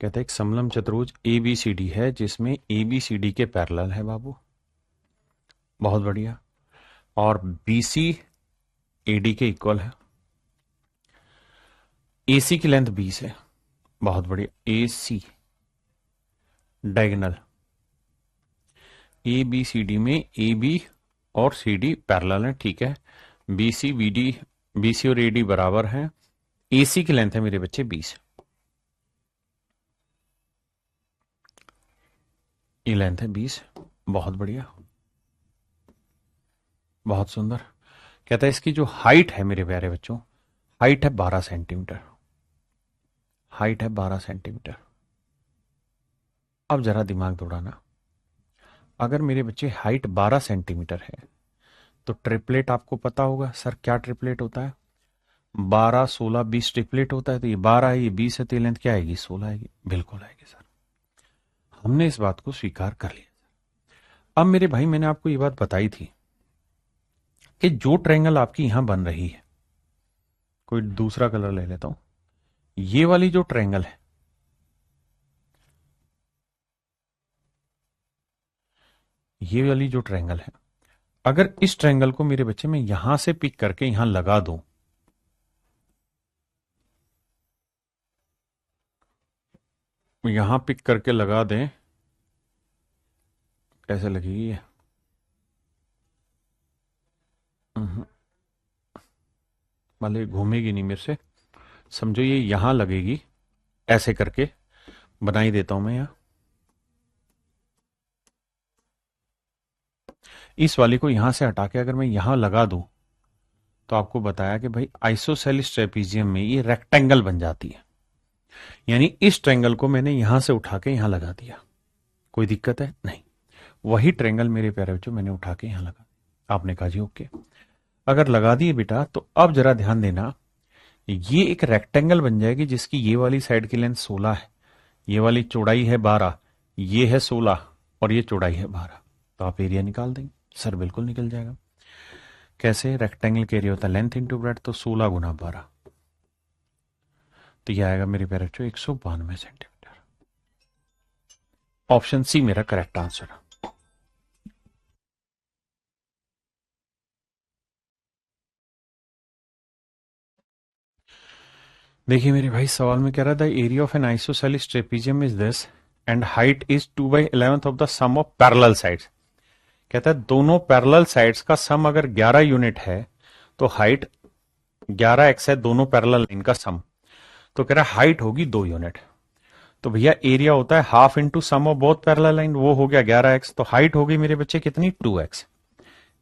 कहता है एक समलंब चतुर्भुज ए बी सी डी है जिसमें ए बी सी डी के पैरेलल है बाबू, बहुत बढ़िया, और बी सी ए डी के इक्वल है, ए सी की लेंथ 20 है, बहुत बढ़िया, A C diagonal, A B C D में ए बी और सी डी पैरेलल है, ठीक है, B C B D, B C और ए डी बराबर है, ए सी की लेंथ है मेरे बच्चे 20, ये लेंथ है 20, बहुत बढ़िया, बहुत सुंदर। कहता है इसकी जो हाइट है मेरे प्यारे बच्चों, हाइट है 12 सेंटीमीटर, हाइट है 12 सेंटीमीटर। अब जरा दिमाग दौड़ाना, अगर मेरे बच्चे हाइट 12 सेंटीमीटर है तो ट्रिपलेट आपको पता होगा सर क्या ट्रिपलेट होता है, 12 16 20 ट्रिपलेट होता है, तो ये 12 है ये 20 है, तो लेंथ क्या आएगी 16 आएगी, बिल्कुल आएगी सर, हमने इस बात को स्वीकार कर लिया। अब मेरे भाई मैंने आपको ये बात बताई थी कि जो ट्रायंगल आपकी यहां बन रही है, कोई दूसरा कलर ले लेता हूं, ये वाली जो ट्रायंगल है, ये वाली जो ट्रायंगल है, अगर इस ट्रायंगल को मेरे बच्चे में यहां से पिक करके यहां लगा दूं, यहां पिक करके लगा दें, कैसे लगेगी ये, भले घूमेगी नहीं मेरे से, समझो ये यहां लगेगी, ऐसे करके बना ही देता हूं मैं यहां, इस वाली को यहां से हटा के अगर मैं यहां लगा दूं तो आपको बताया कि भाई आइसोसेलिस ट्रेपीजियम में ये रेक्टेंगल बन जाती है, यानी इस ट्रायंगल को मैंने यहां से उठा के यहां लगा दिया, कोई दिक्कत है नहीं, वही ट्रायंगल मेरे प्यारे बच्चों मैंने उठा के यहां लगा, आपने कहा जी ओके, अगर लगा दिए बेटा तो अब जरा ध्यान देना, ये एक रेक्टेंगल बन जाएगी जिसकी ये वाली साइड की लेंथ 16 है, ये वाली चौड़ाई है 12, ये है 16 और ये चौड़ाई है 12, तो आप एरिया निकाल देंगे सर, बिल्कुल निकल जाएगा। कैसे, रेक्टेंगल के एरिया होता है लेंथ इंटू ब्रेड्थ, तो 16 गुना 12, तो यह आएगा मेरे प्यारे बच्चों 192 सेंटीमीटर। ऑप्शन सी मेरा करेक्ट आंसर है। देखिए मेरे भाई, सवाल में कह रहा था area of an isosceles trapezium is this and height is 2/11 of the sum of parallel sides. कहता है दोनों पैरेलल साइड्स का सम अगर 11 यूनिट है तो हाइट 11x है, दोनों पैरेलल लाइन का सम, तो कह रहा है हाइट होगी 2 यूनिट, तो भैया एरिया होता है half into sum of both parallel line, वो हो गया 11x, तो हाइट होगी मेरे बच्चे कितनी 2x,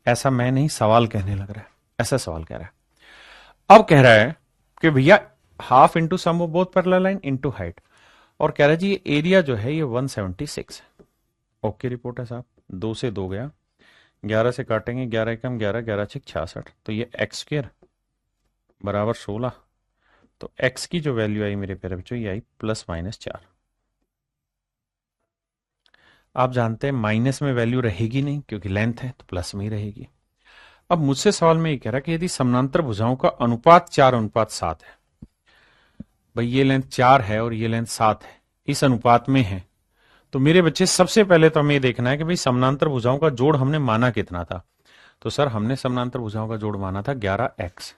ऐसा मैं नहीं, सवाल कहने लग रहा है, ऐसा सवाल कह रहा है। अब कह रहा है कि भैया half into sum of both parallel line into height, और कह रहा है जी ये एरिया जो है ये 176 है। ओके रिपोर्ट है साहब, 2 से 2 गया, 11 से काटेंगे, 11 एकम 11, 11 छक 66, तो ये एक्स स्क्र बराबर 16। तो एक्स की जो वैल्यू आई मेरे प्यारे बच्चों ये आई +-4। आप जानते हैं माइनस में वैल्यू रहेगी नहीं क्योंकि लेंथ है, तो प्लस में ही रहेगी। अब मुझसे सवाल में ये कह रहा है कि यदि समानांतर भुजाओं का अनुपात 4:7 है, भाई ये लेंथ 4 है और ये लेंथ 7 है, इस अनुपात में है, तो मेरे बच्चे सबसे पहले तो हमें ये देखना है कि भाई समानांतर भुजाओं का जोड़ हमने माना कितना था। तो सर हमने समानांतर भुजाओं का जोड़ माना था 11x,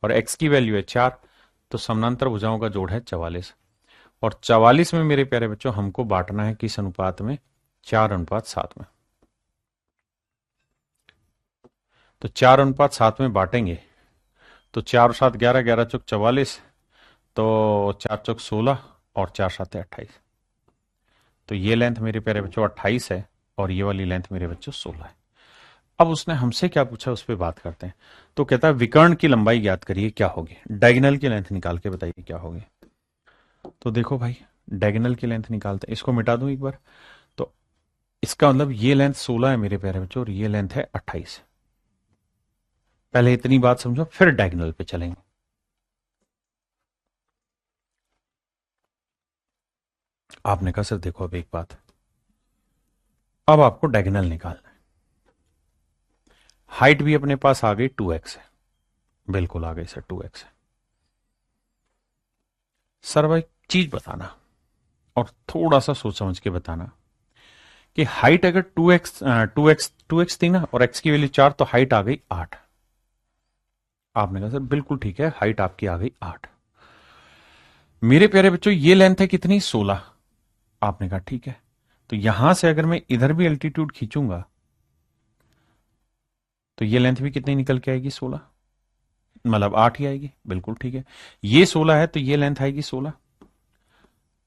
और x की वैल्यू है 4, तो समानांतर भुजाओं का जोड़ है 44, और 44 में मेरे प्यारे बच्चों हमको बांटना है किस अनुपात में, 4:7 में। तो 4:7 में बांटेंगे, तो 4 और 7 11, 11 चौक 44, तो 4 चौक 16 और 4 7 28। तो ये लेंथ मेरे प्यारे बच्चों 28 है और ये वाली लेंथ मेरे बच्चों 16 है। अब उसने हमसे क्या पूछा उस पर बात करते हैं। तो कहता है विकर्ण की लंबाई ज्ञात करिए, क्या होगी, डायगोनल की लेंथ निकाल के बताइए क्या होगी। तो देखो भाई डायगोनल की लेंथ निकालते हैं, इसको मिटा दूं एक बार। तो इसका मतलब ये लेंथ 16 है मेरे प्यारे बच्चों और ये लेंथ है 28। पहले इतनी बात समझो फिर डायगोनल पे चलेंगे। आपने कहा सर देखो अब एक बात, अब आपको डायगोनल निकालना है। हाइट भी अपने पास आ गई 2x है, बिल्कुल आ गई सर 2x है। सर भाई चीज बताना और थोड़ा सा सोच समझ के बताना कि हाइट अगर 2x थी ना और x की वैल्यू 4, तो हाइट आ गई 8। आपने कहा सर बिल्कुल ठीक है, हाइट आपकी आ गई 8। मेरे प्यारे बच्चों ये लेंथ है कितनी, 16। आपने कहा ठीक है, तो यहां से अगर मैं इधर भी एल्टीट्यूड खींचूंगा तो ये लेंथ भी कितनी निकल के आएगी, 16, मतलब 8 ही आएगी। बिल्कुल ठीक है, ये 16 है तो ये लेंथ आएगी 16।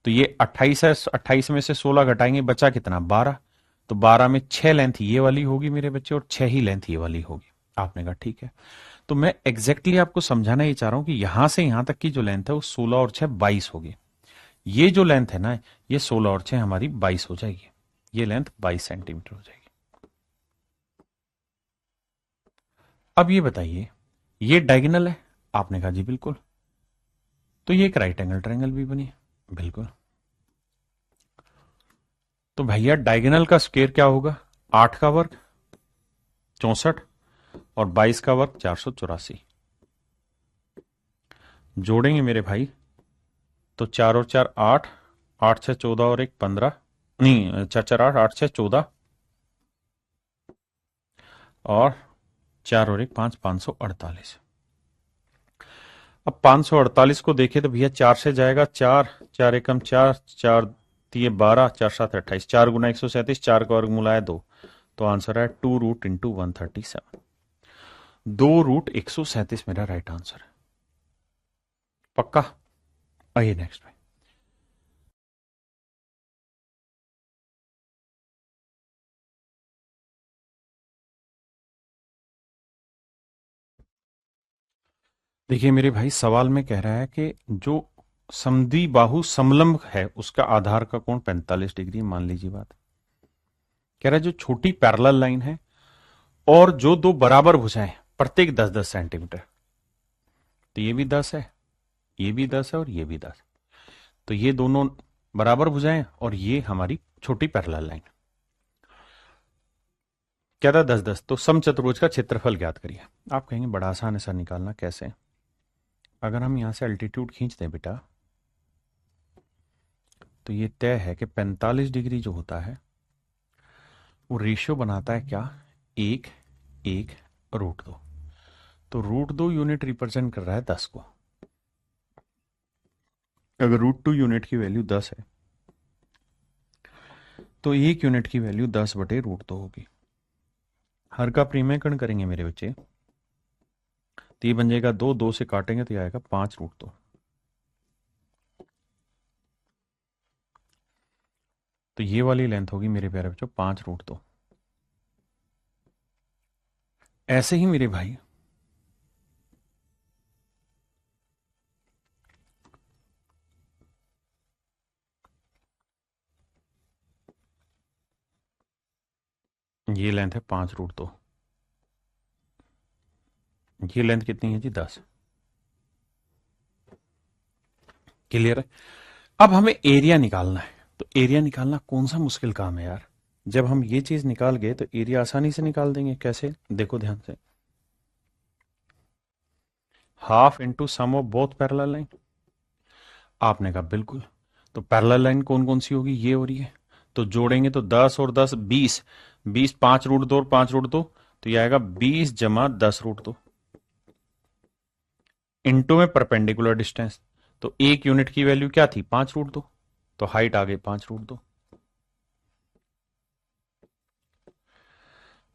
तो ये 28 है, 28 में से 16 घटाएंगे बचा कितना, 12। तो 12 में 6 लेंथ ये वाली होगी मेरे बच्चे और 6 ही लेंथ ये वाली होगी। आपने कहा ठीक है, तो मैं एग्जैक्टली आपको समझाना ये चाह रहा हूं कि यहां से यहां तक की जो लेंथ है वो 16 और 6 22 होगी। ये जो लेंथ है ना, ये 16 और 6 हमारी 22 हो जाएगी, ये लेंथ 22 सेंटीमीटर हो जाएगी। अब ये बताइए ये डायगोनल है। आपने कहा जी बिल्कुल, तो ये एक राइट एंगल ट्रायंगल भी बनी है। बिल्कुल, तो भैया डायगोनल का स्क्वायर क्या होगा, 8 का वर्ग 64 और 22 का वर्ग 484। जोड़ेंगे मेरे भाई तो 4 और 4 8, 8 6 14 और 1 15, नहीं 4 4 8, 8 6 14 और 4 और 1 5, 548। अब 548 को देखें तो भैया 4 से जाएगा 4, 4 एकम 4, 4 दिए 12, 4 7 28, 4 गुना 137, 4 का वर्ग मूला है 2, तो आंसर है 2√137। 2√137 मेरा राइट आंसर है। पक्का। आइए नेक्स्ट में। देखिए मेरे भाई सवाल में कह रहा है कि जो समद्विबाहु समलंब है उसका आधार का कोण 45 डिग्री, मान लीजिए बात। कह रहा है जो छोटी पैरेलल लाइन है और जो दो बराबर भुजाएं प्रत्येक 10-10 सेंटीमीटर, तो ये भी 10 है, ये भी 10 है और ये भी 10, तो ये दोनों बराबर भुजाएं और ये हमारी छोटी पैरेलल लाइन। क्या था 10-10, तो समचतुर्भुज का क्षेत्रफल ज्ञात करिए। आप कहेंगे बड़ा आसान है सर निकालना, कैसे। अगर हम यहां से अल्टीट्यूड खींच दें बेटा, तो ये तय है कि 45 डिग्री जो होता है वो रेशियो बनाता है क्या, 1:1√2। तो √2 यूनिट रिप्रेजेंट कर रहा है 10 को। अगर √2 यूनिट की वैल्यू 10 है तो 1 यूनिट की वैल्यू 10/√2 होगी। हर का प्रीमेयकरण करेंगे मेरे बच्चे, तो ये बन जाएगा 2, 2 से काटेंगे तो ये आएगा 5√2। तो ये वाली लेंथ होगी मेरे प्यारे बच्चों 5√2। ऐसे ही मेरे भाई ये लेंथ है 5√2, ये लेंथ कितनी है जी 10। क्लियर है। अब हमें एरिया निकालना है, तो एरिया निकालना कौन सा मुश्किल काम है यार। जब हम ये चीज निकाल गए तो एरिया आसानी से निकाल देंगे। कैसे, देखो ध्यान से, half into sum of both parallel line. आपने कहा बिल्कुल, तो पैरेलल लाइन कौन कौन सी होगी, ये हो रही है, तो जोड़ेंगे तो 10 और 10 20, 20 5√2 और 5√2, तो ये आएगा 20 जमा 10√2। इंटू में परपेंडिकुलर डिस्टेंस, तो एक यूनिट की वैल्यू क्या थी 5√2, तो हाइट आ गई 5√2।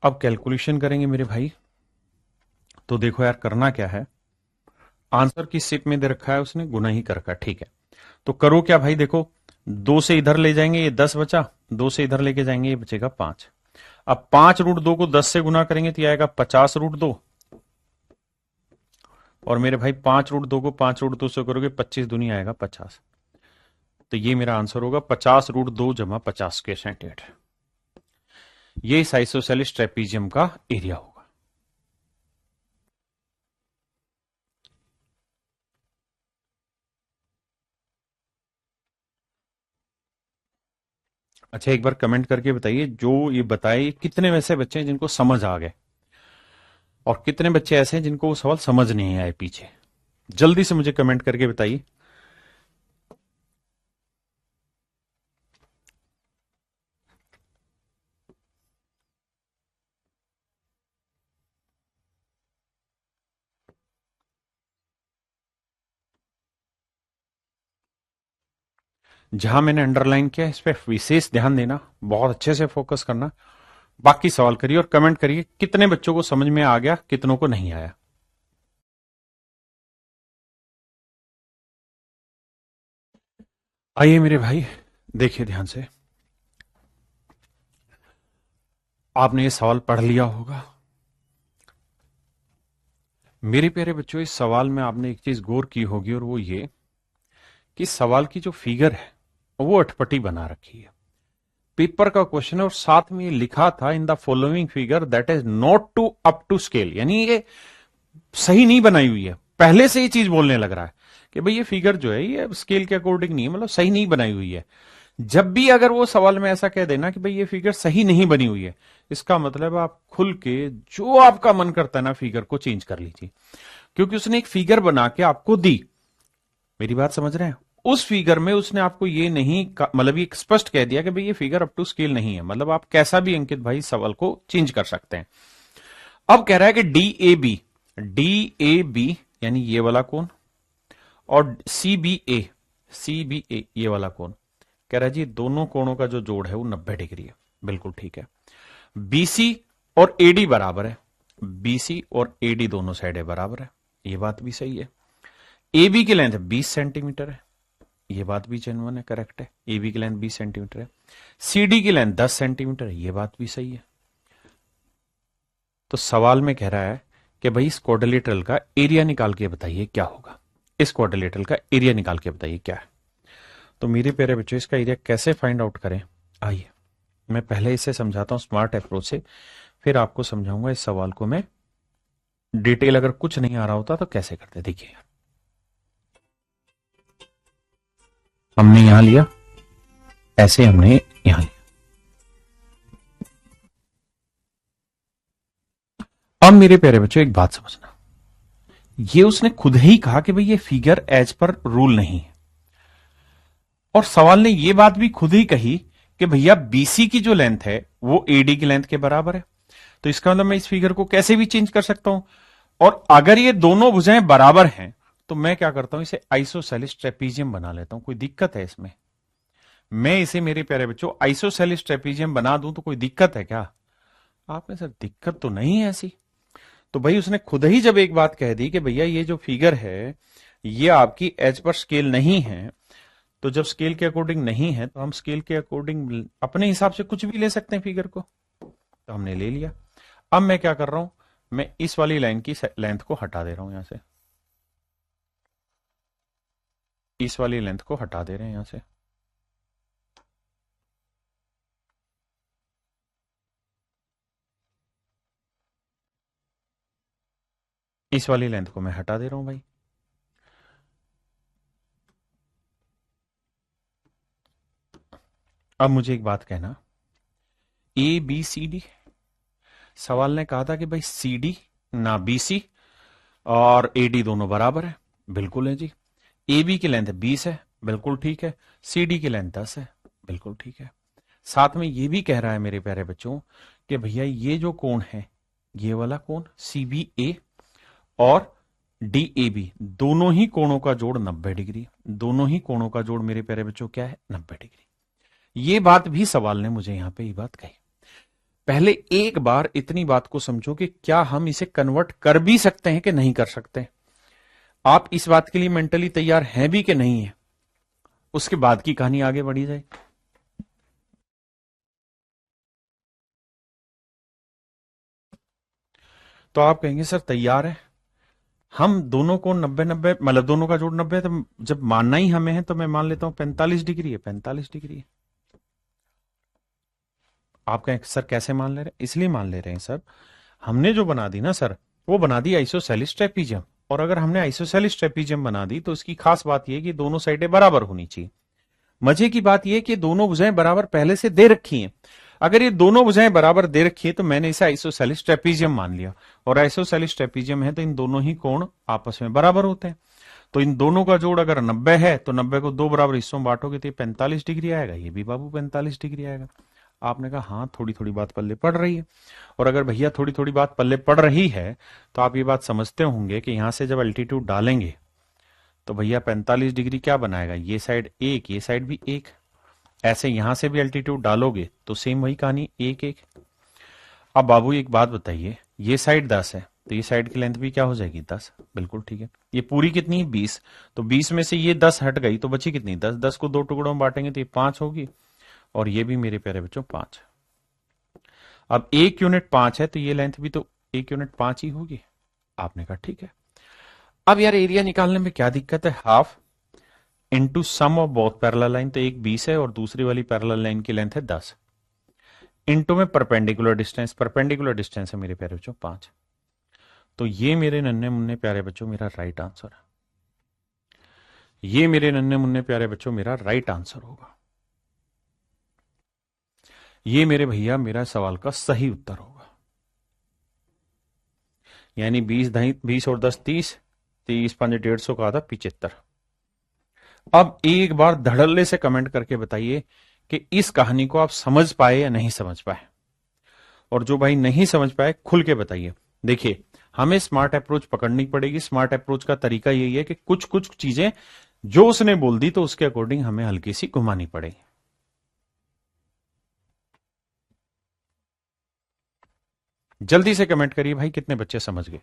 अब कैलकुलेशन करेंगे मेरे भाई, तो देखो यार करना क्या है, आंसर की सीट में दे रखा है उसने, गुना ही कर रखा है, ठीक है। तो करो क्या भाई, देखो 2 से इधर ले जाएंगे ये 10 बचा, 2 से इधर लेके जाएंगे ये बचेगा 5। अब 5√2 को 10 से गुना करेंगे तो ये आएगा 50√2, और मेरे भाई 5√2 को 5√2 से करोगे 25 दूनी आएगा 50, तो ये मेरा आंसर होगा 50√2 जमा 50 के सेंटीमीटर। ये इस आइसोसेलिस ट्रेपीजियम का एरिया होगा। अच्छा एक बार कमेंट करके बताइए, जो ये बताए कितने वैसे बच्चे हैं जिनको समझ आ गए, और कितने बच्चे ऐसे हैं जिनको वो सवाल समझ नहीं आए पीछे। जल्दी से मुझे कमेंट करके बताइए। जहां मैंने अंडरलाइन किया इस पर विशेष ध्यान देना, बहुत अच्छे से फोकस करना। बाकी सवाल करिए और कमेंट करिए कितने बच्चों को समझ में आ गया, कितनों को नहीं आया। आइए मेरे भाई, देखिए ध्यान से, आपने ये सवाल पढ़ लिया होगा। मेरे प्यारे बच्चों, इस सवाल में आपने एक चीज गौर की होगी, और वो ये कि सवाल की जो फिगर है वो अटपटी बना रखी है। पेपर का क्वेश्चन है और साथ में ये लिखा था in the following figure that is not to up to scale, यानी ये सही नहीं बनाई हुई है। पहले से ये चीज बोलने लग रहा है कि भाई ये फिगर जो है ये स्केल के अकॉर्डिंग नहीं है, मतलब सही नहीं बनाई हुई है। जब भी अगर वो सवाल में ऐसा कह देना कि भाई ये फिगर सही नहीं बनी हुई है, इसका मतलब आप खुल के जो आपका मन करता है ना फिगर को चेंज कर लीजिए, क्योंकि उसने एक फिगर बना के आपको दी। मेरी बात समझ रहे हैं, उस फिगर में उसने आपको ये नहीं मतलब ये स्पष्ट कह दिया कि भाई ये फिगर अप टू स्केल नहीं है, मतलब आप कैसा भी अंकित भाई सवाल को चेंज कर सकते हैं। अब कह रहा है कि डी ए बी यानी ये वाला कोण, और सी बी ए ये वाला कोण, कह रहा है जी दोनों कोणों का जो जोड़ है वो 90 डिग्री है। बिल्कुल ठीक है। बीसी और एडी बराबर है, बीसी और एडी दोनों साइड है बराबर है, ये बात भी सही है। ए बी की लेंथ 20 सेंटीमीटर है, ये बात भी जेन्युइन है, करेक्ट है। ए बी की लेंथ 20 सेंटीमीटर है। सी डी की लेंथ 10 सेंटीमीटर है, ये बात भी सही है। तो सवाल में कह रहा है कि भाई इस क्वाड्रिलेटरल का एरिया निकाल के बताइए क्या होगा। इस क्वाड्रिलेटरल का एरिया निकाल के बताइए क्या है। तो मेरे प्यारे बच्चों, इसका एरिया कैसे फाइंड आउट करें, आइए मैं पहले इसे समझाता हूं स्मार्ट अप्रोच से, फिर आपको समझाऊंगा इस सवाल को मैं डिटेल, अगर कुछ नहीं आ रहा होता तो कैसे करते। देखिए हमने यहां लिया, ऐसे हमने यहां लिया। अब मेरे प्यारे बच्चों एक बात समझना, ये उसने खुद ही कहा कि भाई ये फिगर एज पर रूल नहीं है, और सवाल ने ये बात भी खुद ही कही कि भैया बीसी की जो लेंथ है वो एडी की लेंथ के बराबर है। तो इसका मतलब मैं इस फिगर को कैसे भी चेंज कर सकता हूं, और अगर ये दोनों भुजाएं बराबर हैं तो मैं क्या करता हूं, इसे आइसोसेलिस ट्रेपीजियम बना लेता हूं। कोई दिक्कत है इसमें? मैं इसे मेरे प्यारे बच्चों आइसोसेलिस ट्रेपीजियम बना दूं तो कोई दिक्कत है क्या? आप में सर दिक्कत तो नहीं है ऐसी। तो भाई उसने खुद ही जब एक बात कह दी कि भैया ये जो फिगर है ये आपकी एज पर स्केल नहीं है, तो जब स्केल के अकॉर्डिंग नहीं है तो हम स्केल के अकॉर्डिंग अपने हिसाब से कुछ भी ले सकते हैं फिगर को, तो हमने ले लिया। अब मैं क्या कर रहा हूं, मैं इस वाली लाइन की लेंथ को हटा दे रहा हूं यहां से, इस वाली लेंथ को हटा दे रहे हैं यहां से। इस वाली लेंथ को मैं हटा दे रहा हूं भाई। अब मुझे एक बात कहना, ए बी सी डी, सवाल ने कहा था कि भाई सी डी ना बी सी और ए डी दोनों बराबर है, बिल्कुल है जी। ए बी की लेंथ 20 है, बिल्कुल ठीक है। सी डी की लेंथ 10 है, बिल्कुल ठीक है। साथ में ये भी कह रहा है मेरे प्यारे बच्चों कि भैया ये जो कोण है, ये वाला कोण सी बी ए और डी ए बी, दोनों ही कोणों का जोड़ 90 डिग्री, दोनों ही कोणों का जोड़ मेरे प्यारे बच्चों क्या है, 90 डिग्री। ये बात भी सवाल ने मुझे यहां पे ये बात कही। पहले एक बार इतनी बात को समझो कि क्या हम इसे कन्वर्ट कर भी सकते हैं कि नहीं कर सकते। आप इस बात के लिए मेंटली तैयार हैं भी कि नहीं है, उसके बाद की कहानी आगे बढ़ी जाए। तो आप कहेंगे सर तैयार है, हम दोनों को 90-90 मतलब दोनों का जोड़ 90 है, तो जब मानना ही हमें है तो मैं मान लेता हूं 45 डिग्री है, 45 डिग्री है। आप कहें सर कैसे मान ले रहे हैं, इसलिए मान ले रहे हैं सर, हमने जो बना दी ना सर, वो बना दी आइसोसेलिस ट्रेपीजियम। और अगर हमने आइसोसेलिस ट्रेपीजियम बना दी तो इसकी खास बात यह कि दोनों साइडें बराबर होनी चाहिए। मजे की बात यह कि दोनों भुजाएं बराबर पहले से दे रखी हैं। अगर ये दोनों भुजाएं बराबर दे रखी है तो मैंने इसे आइसोसेलिस ट्रेपीजियम मान लिया, और आइसोसेलिस ट्रेपीजियम है तो इन दोनों ही कोण आपस में बराबर होते हैं। तो इन दोनों का जोड़ अगर 90 है तो 90 को दो बराबर हिस्सों में बांटोगे तो ये 45 डिग्री आएगा, ये भी बाबू 45 डिग्री आएगा। आपने कहा हाँ थोड़ी थोड़ी बात पल्ले पड़ रही है। और अगर भैया थोड़ी थोड़ी बात पल्ले पड़ रही है तो आप ये बात समझते होंगे कि यहां से जब अल्टीट्यूड डालेंगे तो भैया 45 डिग्री क्या बनाएगा, ये साइड एक, ये साइड भी एक। ऐसे यहां से भी अल्टीट्यूड डालोगे तो सेम वही कहानी, एक एक। अब बाबू एक बात बताइए, ये साइड 10 है तो ये साइड की लेंथ भी क्या हो जाएगी, 10, बिल्कुल ठीक है। ये पूरी कितनी है, 20, तो 20 में से ये 10 हट गई तो बची कितनी, 10। 10 को दो टुकड़ों में बांटेंगे तो ये 5 होगी, और ये भी मेरे प्यारे बच्चों 5। अब 1 यूनिट 5 है तो ये लेंथ भी तो 1 यूनिट 5 ही होगी। आपने कहा ठीक है। अब यार एरिया निकालने में क्या दिक्कत है, half into sum of both parallel line, तो एक 20 है और दूसरी वाली पैरेलल लाइन की लेंथ है 10, इंटू में परपेंडिकुलर डिस्टेंस, परपेंडिकुलर डिस्टेंस है मेरे प्यारे बच्चों 5। तो ये मेरे नन्हे मुन्ने प्यारे बच्चों मेरा राइट आंसर है, ये मेरे नन्हे मुन्ने प्यारे बच्चों मेरा राइट आंसर होगा, ये मेरे भैया मेरा सवाल का सही उत्तर होगा। यानी 20 और 10 30, 30 5 150 का था 75। अब एक बार धड़ल्ले से कमेंट करके बताइए कि इस कहानी को आप समझ पाए या नहीं समझ पाए, और जो भाई नहीं समझ पाए खुल के बताइए। देखिए हमें स्मार्ट अप्रोच पकड़नी पड़ेगी। स्मार्ट अप्रोच का तरीका यही है कि कुछ कुछ चीजें जो उसने बोल दी तो उसके अकॉर्डिंग हमें हल्की सी घुमानी पड़ेगी। जल्दी से कमेंट करिए भाई कितने बच्चे समझ गए।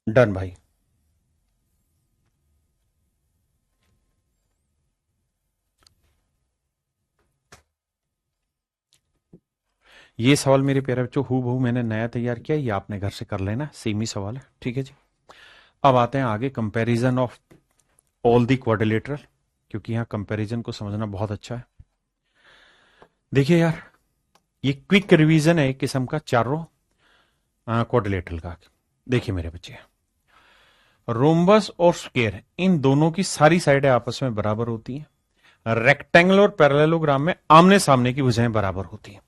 डन भाई। ये सवाल मेरे प्यारे बच्चों हूबहू मैंने नया तैयार किया, ये आपने घर से कर लेना, सेम ही सवाल है, ठीक है जी। अब आते हैं आगे, comparison of all the quadrilateral, क्योंकि यहां कंपैरिजन को समझना बहुत अच्छा है। देखिए यार ये क्विक रिवीजन है एक किस्म का चारों क्वाड्रिलेटरल का। देखिए मेरे बच्चे, रोम्बस और स्क्वायर इन दोनों की सारी साइडें आपस में बराबर होती हैं। रेक्टेंगल और पैरेललोग्राम में आमने सामने की भुजाएं बराबर होती हैं।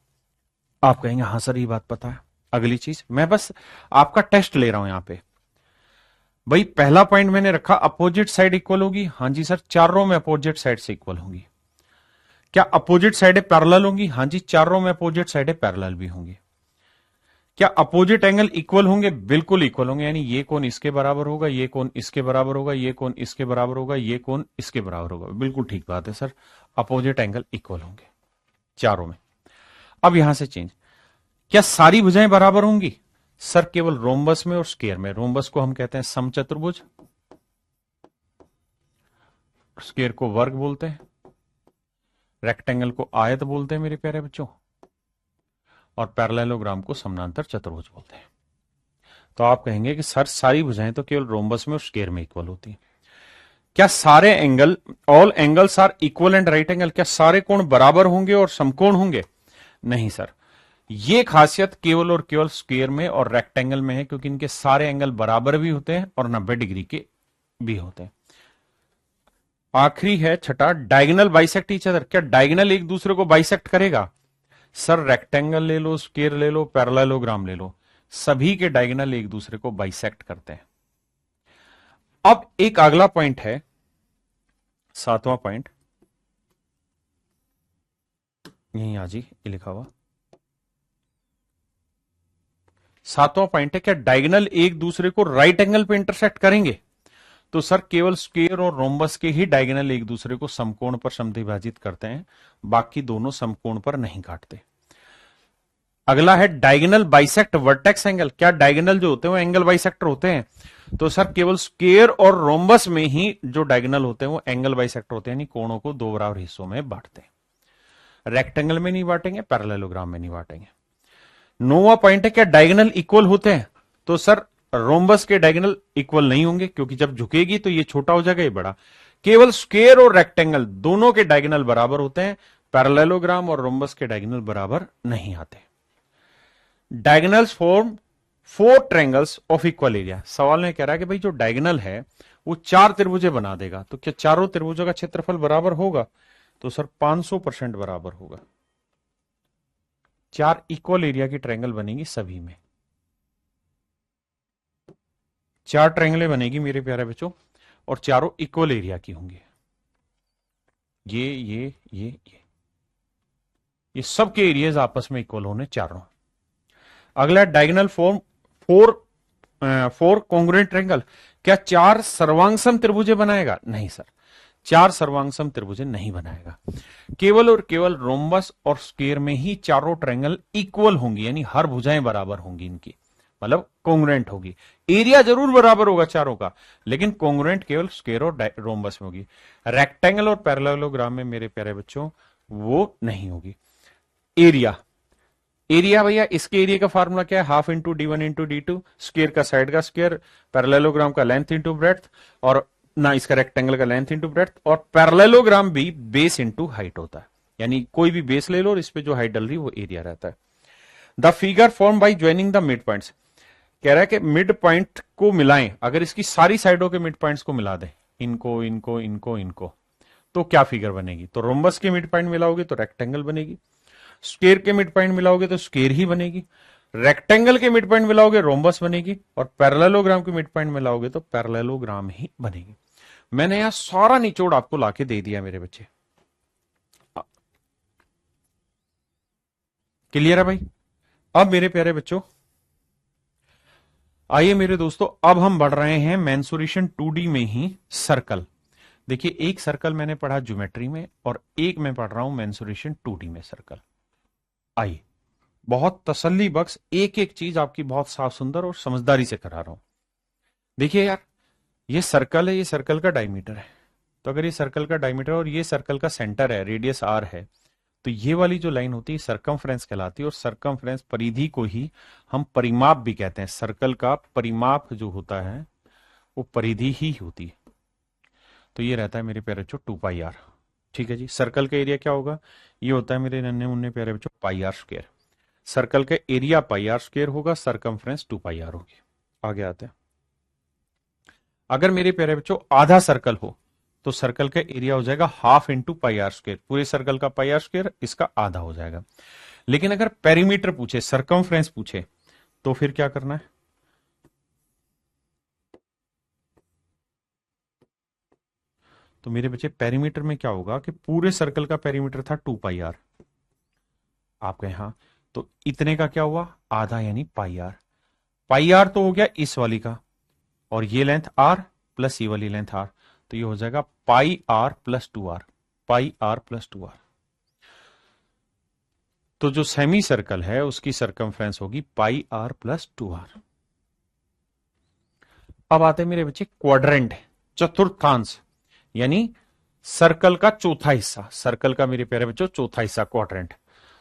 आप कहेंगे हाँ सर ये बात पता है। अगली चीज मैं बस आपका टेस्ट ले रहा हूं यहां पे। भाई पहला पॉइंट मैंने रखा अपोजिट साइड इक्वल होगी, हाँ जी सर चारों में अपोजिट साइड से इक्वल होंगी। क्या अपोजिट साइडें पैरेलल होंगी, हाँ जी चारों में अपोजिट साइडें पैरेलल भी होंगी। क्या अपोजिट एंगल इक्वल होंगे, बिल्कुल इक्वल होंगे, यानी ये कोण इसके बराबर होगा, ये कोण इसके बराबर होगा, ये कोण इसके बराबर होगा, ये कोण इसके बराबर होगा, बिल्कुल ठीक बात है सर, अपोजिट एंगल इक्वल होंगे चारों में। अब यहां से चेंज, क्या सारी भुजाएं बराबर होंगी, सर केवल रोम्बस में और स्क्वायर में। रोम्बस को हम कहते हैं समचतुर्भुज, स्क्वायर को वर्ग बोलते हैं। रेक्टेंगल को आयत बोलते हैं मेरे प्यारे बच्चों, और पैरेललोग्राम को समानांतर चतुर्भुज बोलते हैं। तो आप कहेंगे कि सर सारी भुजाएं तो केवल रोम्बस में और स्क्वायर में इक्वल होती हैं। क्या सारे angle, all angles are equal and right angle, क्या सारे कोण बराबर होंगे और समकोण होंगे? नहीं सर, ये खासियत केवल और केवल स्क्वायर में और रेक्टेंगल में है, क्योंकि इनके सारे एंगल बराबर भी होते हैं और 90 डिग्री के भी होते हैं। आखिरी है छठा, डायगोनल बाइसेक्ट ईच अदर, क्या डायगोनल एक दूसरे को बाइसेक्ट करेगा? सर रेक्टेंगल ले लो, स्क्वायर ले लो, पैरेललोग्राम ले लो, सभी के डायगोनल एक दूसरे को बाइसेक्ट करते हैं। अब एक अगला पॉइंट है, सातवां पॉइंट, यहीं आ जी, ये लिखा हुआ सातवां पॉइंट है, क्या डायगोनल एक दूसरे को राइट एंगल पे इंटरसेक्ट करेंगे? तो सर केवल स्क्वायर और रोम्बस के ही डायगोनल एक दूसरे को समकोण पर समद्विभाजित करते हैं, बाकी दोनों समकोण पर नहीं काटते। अगला है डायगोनल बाइसेक्ट वर्टेक्स एंगल, क्या डायगोनल जो होते हैं वो एंगल बाइसेक्टर होते हैं? तो सर केवल स्क्वायर और रोम्बस में ही जो डायगोनल होते हैं वो एंगल बाइसेक्टर होते हैं, यानी कोणों को दो बराबर हिस्सों में बांटते हैं। रेक्टेंगल में नहीं बांटेंगे, पैरेललोग्राम में नहीं बांटेंगे। नौवां पॉइंट है, क्या डायगोनल इक्वल होते हैं? तो सर रोम्बस के डायगोनल इक्वल नहीं होंगे, क्योंकि जब झुकेगी तो ये छोटा हो जाएगा, ये बड़ा। केवल स्क्वायर और रेक्टेंगल दोनों के डायगोनल बराबर होते हैं, पैरेललोग्राम और रोम्बस के डायगोनल बराबर नहीं आते। Diagonals form four triangles of equal area. सवाल में कह रहा है कि भाई जो डायगोनल है वो चार त्रिभुजे बना देगा, तो क्या चारों त्रिभुजों का क्षेत्रफल बराबर होगा? तो सर 500% बराबर होगा। चार इक्वल एरिया की ट्रायंगल बनेगी सभी में, चार ट्रायंगलें बनेगी मेरे प्यारे बच्चों, और चारों इक्वल एरिया की होंगी। ये सब के एरियाज आपस में इक्वल होने चारों। अगला diagonal form four congruent triangle, क्या चार सर्वांगसम त्रिभुजे बनाएगा? नहीं सर, चार सर्वांगसम त्रिभुजे नहीं बनाएगा। केवल और केवल रोम्बस और स्क्वायर में ही चारों ट्रायंगल इक्वल होंगी, यानी हर भुजाएं बराबर होंगी इनकी, मतलब कॉन्ग्रुएंट होगी। एरिया जरूर बराबर होगा चारों का, लेकिन कॉन्ग्रुएंट केवल स्क्वायर और रोम्बस में होगी। रेक्टेंगल और पैरेललोग्राम में मेरे प्यारे बच्चों वो नहीं होगी। एरिया भैया, इसके एरिया का फार्मूला क्या है? Half into D1 into D2, square का साइड का स्क्वायर, पैरेललोग्राम का लेंथ इंटू ब्रेड्थ, और ना इसका रेक्टेंगल का लेंथ इंटू ब्रेड्थ, और पैरेललोग्राम भी बेस इंटू हाइट होता है, यानी कोई भी बेस ले लो और इस पे जो हाइट डल रही है वो एरिया रहता है। The figure form by joining the mid points, कह रहा है कि मिड पॉइंट को मिलाएं, अगर इसकी सारी साइडों के मिड पॉइंट्स को मिला दें, इनको इनको इनको इनको, तो क्या फिगर बनेगी? तो रोम्बस के मिड पॉइंट मिलाओगे तो रेक्टेंगल बनेगी, स्क्वायर के मिड पॉइंट मिलाओगे तो स्क्वायर ही बनेगी, रेक्टेंगल के मिड पॉइंट मिलाओगे रोम्बस बनेगी, और पैरेललोग्राम के मिड पॉइंट मिलाओगे तो पैरेललोग्राम ही बनेगी। मैंने यहां सारा निचोड़ आपको लाके दे दिया मेरे बच्चे। क्लियर है भाई? अब मेरे प्यारे बच्चों आइए मेरे दोस्तों, अब हम बढ़ रहे हैं मेंसुरेशन 2D में ही सर्कल। देखिए, एक सर्कल मैंने पढ़ा ज्योमेट्री में और एक मैं पढ़ रहा हूं मेंसुरेशन 2D में सर्कल। आइए, बहुत तसल्ली बख्श एक एक चीज आपकी बहुत साफ सुंदर और समझदारी से करा रहा हूं। देखिए यार, ये सर्कल है, ये सर्कल का डायमीटर है, तो अगर ये सर्कल का डायमीटर और ये सर्कल का सेंटर है, रेडियस r है, तो ये वाली जो लाइन होती है सरकमफ्रेंस कहलाती है, और सरकमफ्रेंस परिधि को ही हम परिमाप भी कहते हैं। सर्कल का परिमाप जो होता है वो परिधि ही होती है। तो ये रहता है मेरे प्यारे बच्चों 2πr। ठीक है जी, सर्कल का एरिया क्या होगा? ये होता है मेरे नन्हे मुन्ने प्यारे बच्चों πr²। सर्कल का एरिया πr² होगा, सरकमफ्रेंस 2πr होगी। आगे आते हैं, अगर मेरे प्यारे बच्चों आधा सर्कल हो तो सर्कल का एरिया हो जाएगा हाफ इंटू πr²। पूरे सर्कल का πr², इसका आधा हो जाएगा। लेकिन अगर पेरीमीटर पूछे, सरकमफ्रेंस पूछे, तो फिर क्या करना है? तो मेरे बच्चे पेरीमीटर में क्या होगा कि पूरे सर्कल का पेरीमीटर था 2πr, आप कहें हाँ, तो इतने का क्या हुआ? आधा, यानी πr। πr तो हो गया इस वाली का, और ये लेंथ r प्लस ये वाली लेंथ r, तो ये हो जाएगा πr plus 2r, πr plus 2r। तो जो सेमी सर्कल है उसकी सरकमफ्रेंस होगी πr प्लस 2r। अब आते हैं मेरे बच्चे क्वाड्रेंट, चतुर्थांश, यानी सर्कल का चौथा हिस्सा, सर्कल का मेरे प्यारे बच्चों चौथा हिस्सा क्वाड्रेंट।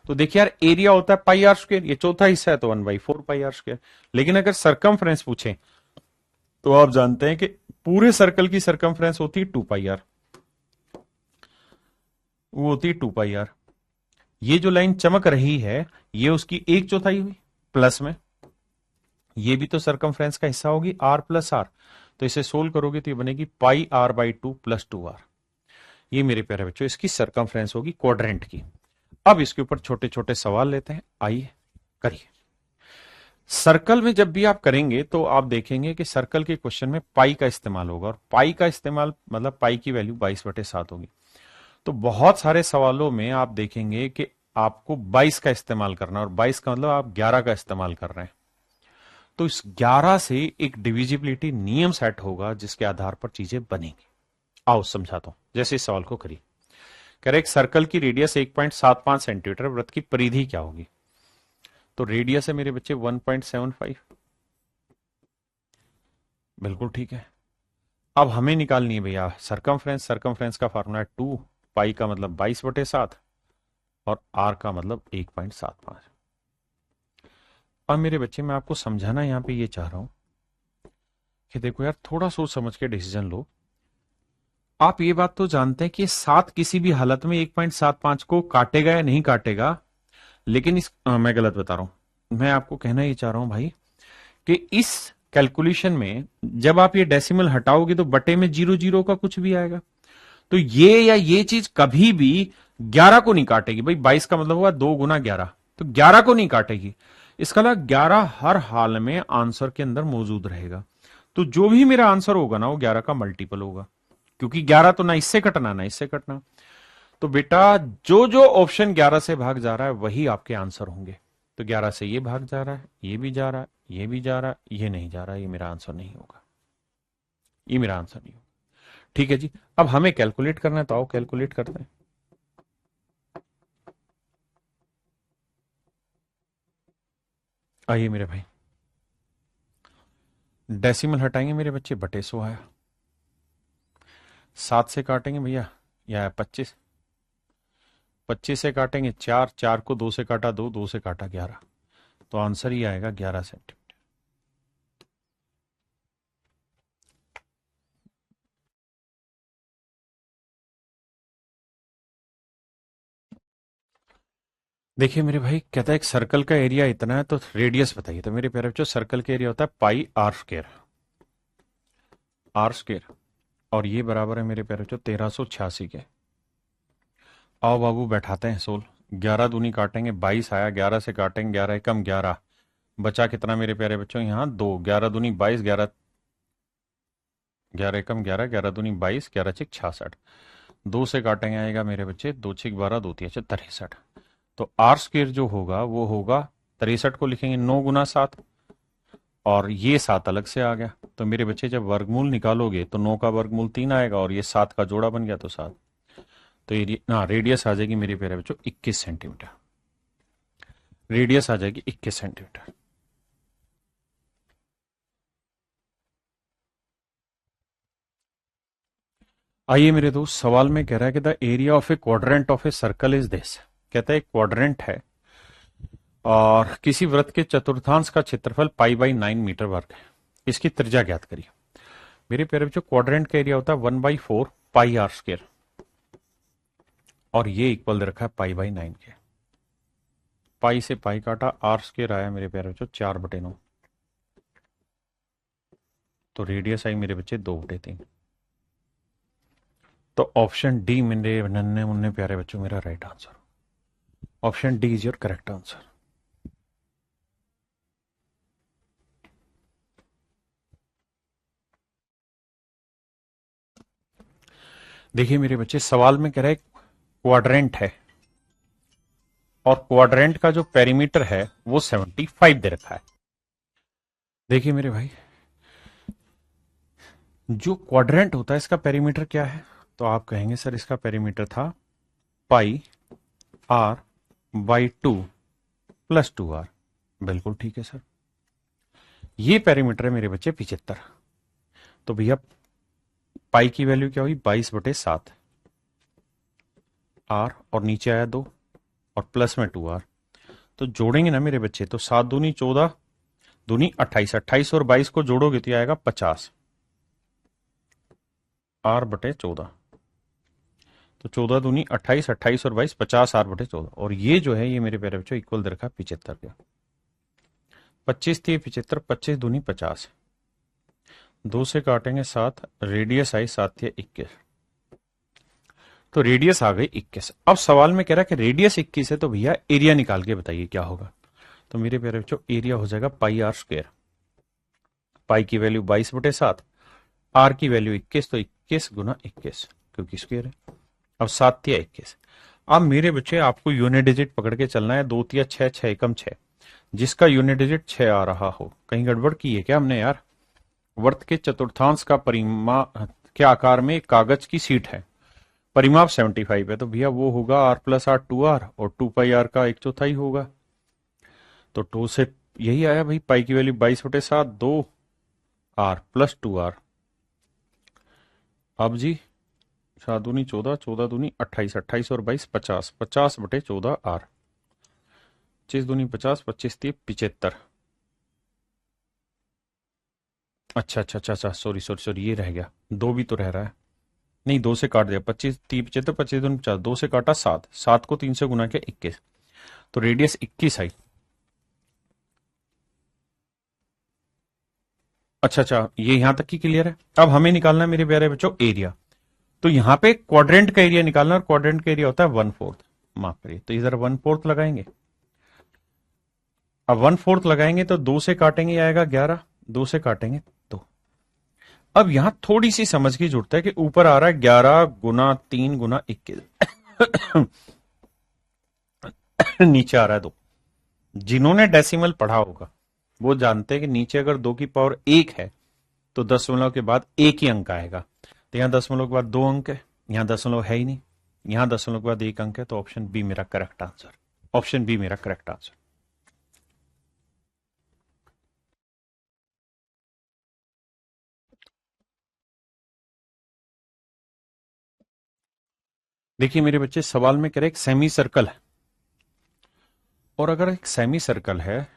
तो देखिए यार, एरिया होता है पाई आर स्क्वायर, ये चौथा हिस्सा है तो 1/4 पाई आर स्क्वायर। लेकिन अगर सरकमफ्रेंस पूछे तो आप जानते हैं कि पूरे सर्कल की सरकमफ्रेंस होती है 2 पाई आर, वो होती है 2 पाई आर। ये जो लाइन चमक रही है ये उसकी 1/4 हुई, प्लस में ये भी तो सरकमफ्रेंस का हिस्सा होगी, आर प्लस आर। तो इसे सोल्व करोगे तो ये बनेगी πr/2 + 2r। ये मेरे प्यारे बच्चों इसकी सरकमफ्रेंस होगी क्वाड्रेंट की। अब इसके ऊपर छोटे छोटे सवाल लेते हैं, आइए करिए। सर्कल में जब भी आप करेंगे तो आप देखेंगे कि सर्कल के क्वेश्चन में पाई का इस्तेमाल होगा, और पाई का इस्तेमाल मतलब पाई की वैल्यू 22/7 होगी। तो बहुत सारे सवालों में आप देखेंगे कि आपको 22 का इस्तेमाल करना है, और 22 का मतलब आप 11 का इस्तेमाल कर रहे हैं। तो इस 11 से एक डिविजिबिलिटी नियम सेट होगा जिसके आधार पर चीजें बनेंगी। आओ समझाता हूं, जैसे इस सवाल को करिए। कह रहे एक सर्कल की रेडियस 1.75 सेंटीमीटर, वृत्त की परिधि क्या होगी? तो रेडियस है मेरे बच्चे 1.75, बिल्कुल ठीक है। अब हमें निकालनी है भैया सरकमफ्रेंस। सरकमफ्रेंस का फार्मूला है 2 पाई का मतलब 22/7 और आर का मतलब 1.75। अब मेरे बच्चे मैं आपको समझाना यहां पे ये चाह रहा हूं कि देखो यार, थोड़ा सोच समझ के डिसीजन लो। आप ये बात तो जानते हैं कि 7 किसी भी हालत में 1.75 को काटेगा या नहीं काटेगा, लेकिन मैं गलत बता रहा हूं। मैं आपको कहना ये चाह रहा हूं भाई कि इस कैलकुलेशन में जब आप ये डेसिमल हटाओगे तो बटे में 0 का कुछ भी आएगा। तो ये या ये चीज कभी भी 11 को नहीं काटेगी भाई। 22 का मतलब हुआ 2 × 11, तो 11 को नहीं काटेगी। इसका मतलब 11 हर हाल में आंसर के अंदर मौजूद रहेगा। तो जो भी मेरा आंसर होगा ना वो 11 का मल्टीपल होगा, क्योंकि 11 तो ना इससे कटना ना इससे कटना। तो बेटा जो जो ऑप्शन 11 से भाग जा रहा है वही आपके आंसर होंगे। तो 11 से ये भाग जा रहा है, ये भी जा रहा है, ये भी जा रहा है, ये नहीं जा रहा है, ये मेरा आंसर नहीं होगा, ये मेरा आंसर नहीं होगा। ठीक है जी। अब हमें कैलकुलेट करना है तो आओ कैलकुलेट करते हैं। आइए मेरे भाई, डेसिमल हटाएंगे मेरे बच्चे, बटे 100 आया। 7 से काटेंगे भैया, या 25, 25 से काटेंगे 4, 4 को 2 से काटा 2, 2 से काटा 11, तो आंसर ही आएगा 11 सेंटीमीटर। देखिए मेरे भाई, कहता है एक सर्कल का एरिया इतना है तो रेडियस बताइए। तो मेरे प्यारे बच्चों सर्कल का एरिया होता है पाई आर स्क्वायर, आर स्क्वायर, और ये बराबर है मेरे प्यारे बच्चों 1386 के। आओ बाबू बैठाते हैं सोल। 11 दूनी काटेंगे 22 आया, 11 से काटेंगे 11 एकम 11, बचा कितना मेरे प्यारे बच्चों? यहाँ 2, 11 दूनी 22, 11 11 एकम 11, 11 दूनी 22, 11 छिक 66, 2 से काटेंगे आएगा मेरे बच्चे 2 छिक 12, 2 तिया 63। तो आर स्क्वायर जो होगा वो होगा 63 को लिखेंगे 9 × 7, और ये 7 अलग से आ गया। तो मेरे बच्चे जब वर्गमूल निकालोगे तो 9 का वर्गमूल 3 आएगा, और ये 7 का जोड़ा बन गया तो 7। तो ये रेडियस आ जाएगी मेरे प्यारे बच्चों 21 सेंटीमीटर। रेडियस आ जाएगी 21 सेंटीमीटर। आइए मेरे दोस्त, सवाल में कह रहा है कि the area of A quadrant of a circle is this. कहता है क्वाड्रेंट है और किसी वृत्त के चतुर्थांश का क्षेत्रफल π/9 मीटर वर्ग है, इसकी त्रिज्या ज्ञात करिए। मेरे प्यारे बच्चों क्वाड्रेंट का एरिया होता है 1/4 पाई आर स्क्वायर, और ये इक्वल दे रखा है π/9 के। पाई से पाई काटा, आर स्क्वायर आया मेरे प्यारे बच्चों 4/9, तो रेडियस आई मेरे बच्चे 2/3। तो ऑप्शन डी मेरे नन्हे मुन्ने प्यारे बच्चों मेरा right answer. Option D is your correct answer. देखिए मेरे बच्चे, सवाल में कह रहा है क्वाड्रेंट है और क्वाड्रेंट का जो पेरीमीटर है वो 75 दे रखा है। देखिए मेरे भाई, जो क्वाड्रेंट होता है इसका पेरीमीटर क्या है? तो आप कहेंगे सर इसका पेरीमीटर था πr/2 + 2r। बिल्कुल ठीक है सर, ये पेरीमीटर है मेरे बच्चे 75। तो भैया पाई की वैल्यू क्या हुई? 22/7, आर और नीचे आया 2 और प्लस में 2r। तो जोड़ेंगे ना मेरे बच्चे, तो 7 दूनी 14 दूनी 28, 28 और 22 को जोड़ोगे तो आएगा 50 आर बटे 14। तो 14 दूनी 28, 28 और 22 50 आर बटे 14। और ये जो है ये मेरे प्यारे बच्चों इक्वल दे रखा 75 का। 25 थी 75, 25 दूनी 50, 2 से काटेंगे 7, रेडियस आई 7 थी 21, तो रेडियस आ गई 21। अब सवाल में कह रहा है कि रेडियस 21 है तो भैया एरिया निकाल के बताइए क्या होगा। तो मेरे प्यारे बच्चों एरिया हो जाएगा पाई आर स्क्वायर। पाई की वैल्यू 22 बटे 7, आर की वैल्यू 21, तो 21 गुना 21 क्योंकि स्क्वायर है। अब 7 तिया 21। अब मेरे बच्चे आपको यूनिट डिजिट पकड़ के चलना है, 2 तिया 6, 6 एकम 6, जिसका यूनिट डिजिट 6 आ रहा हो। कहीं गड़बड़ की है क्या हमने यार? वर्त के चतुर्थांश का परिमाप के आकार में कागज की सीट है, परिमाप 75 है, तो भैया वो होगा आर प्लस आर 2r और 2 पाई आर का 1/4 होगा। तो 2 से यही आया भाई, पाई की वैल्यू 22 बटे 7, 2r प्लस 2r। अब जी 7 दूनी 14, 14 दूनी 28, 28 और 22 50, 50 बटे 14 आर। 25 दूनी 50, 25 थी 75। अच्छा अच्छा अच्छा अच्छा, सॉरी सॉरी सॉरी, ये रह गया, 2 भी तो रह रहा है। नहीं, 2 से काट दिया, 25 3 75, 25 दूनी 50, 2 से काटा 7, 7 को 3 से गुना किया 21, तो रेडियस 21 आई। अच्छा अच्छा, ये यहां तक की क्लियर है। अब हमें निकालना है मेरे प्यारे बच्चों एरिया। तो यहां पे क्वाड्रेंट का एरिया निकालना, और क्वाड्रेंट का एरिया होता है 1/4। माफ करिए, तो इधर 1/4 लगाएंगे। अब 1/4 लगाएंगे तो 2 से काटेंगे आएगा 11, 2 से काटेंगे तो। अब यहां थोड़ी सी समझ की जरूरत है कि ऊपर आ रहा है 11 गुना 3 गुना 21, नीचे आ रहा है 2। जिन्होंने डेसिमल पढ़ा होगा वो जानते हैं कि नीचे अगर 2 की पावर 1 है तो दशमलव के बाद एक ही अंक आएगा। तो यहां दशमलव के बाद 2 अंक है, यहां दशमलव है ही नहीं, यहां दशमलव के बाद 1 अंक है, तो ऑप्शन बी मेरा करेक्ट आंसर। ऑप्शन बी मेरा करेक्ट आंसर। देखिए मेरे बच्चे, सवाल में कह रहे एक सेमी सर्कल है, और अगर एक सेमी सर्कल है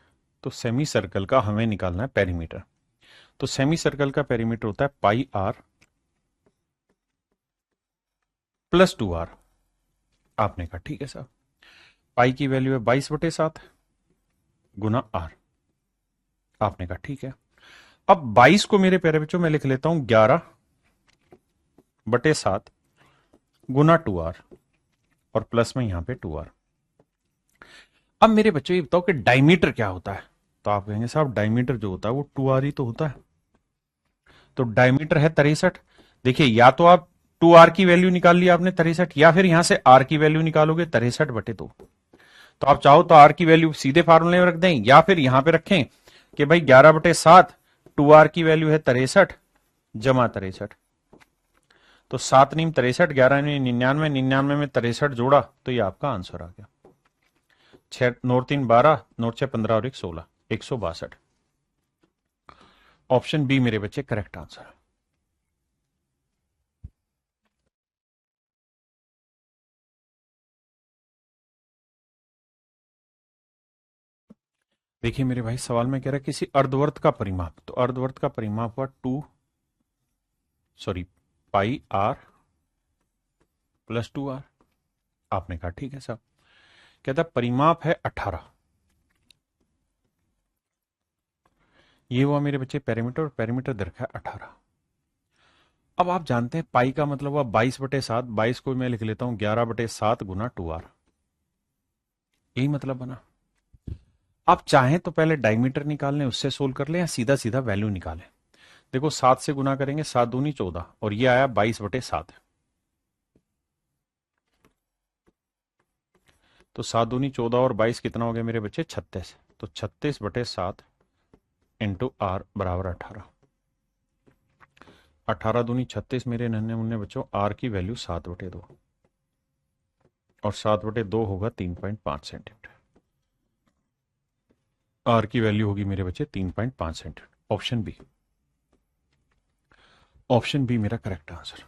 तो सेमी सर्कल का हमें निकालना है पेरीमीटर। तो सेमी सर्कल का पेरीमीटर होता है पाई आर प्लस 2r। आपने कहा ठीक है साहब, पाई की वैल्यू है 22 बटे 7 गुना आर। आपने कहा ठीक है। अब 22 को मेरे प्यारे बच्चों मैं लिख लेता हूं 11 बटे 7 गुना 2r, और प्लस में यहां पे 2r। अब मेरे बच्चों ये बताओ कि डायमीटर क्या होता है? तो आप कहेंगे साहब डायमीटर जो होता है वो 2r ही तो होता है। तो डायमीटर है 63। देखिए, या तो आप 2r की वैल्यू निकाल लिया आपने 63, या फिर यहां से r की वैल्यू निकालोगे 63 बटे 2। तो आप चाहो तो r की वैल्यू सीधे फार्मूले में रख दें, या फिर यहां पे रखें कि भाई 11 बटे 7, 2r की वैल्यू है 63 जमा 63। तो 7 नीम 63, 11 नीम 99, 99 में 63 जोड़ा तो ये आपका आंसर आ गया। 6 नोट 3 12, नोट 6 15 और 1 16, 162। ऑप्शन बी मेरे बच्चे करेक्ट आंसर। देखिए मेरे भाई, सवाल में कह रहा है किसी अर्धवर्त का परिमाप। तो अर्धवर्त का परिमाप हुआ पाई आर प्लस 2r। आपने कहा ठीक है साहब। कहता है परिमाप है 18। ये हुआ मेरे बच्चे पेरीमीटर, और पेरीमीटर दे रखा है 18। अब आप जानते हैं पाई का मतलब हुआ 22 बटे 7, 22 को मैं लिख लेता हूं 11 बटे 7 गुना 2r। यही मतलब बना। आप चाहें तो पहले डायमीटर निकाल लें, उससे सोल्व कर लें, या सीधा सीधा वैल्यू निकालें। देखो 7 से गुना करेंगे, 7 दूनी 14, और ये आया 22 बटे 7। तो 7 दूनी 14 और 22 कितना हो गया मेरे बच्चे? 36। तो 36 बटे 7 इंटू आर बराबर 18। 18 दूनी 36 मेरे नन्हे मुन्ने बच्चों, आर की वैल्यू 7 बटे 2, और 7 बटे 2 होगा 3.5 सेंटीमीटर। आर की वैल्यू होगी मेरे बच्चे 3.5 centimetre. Option B. Option B मेरा करेक्ट आंसर।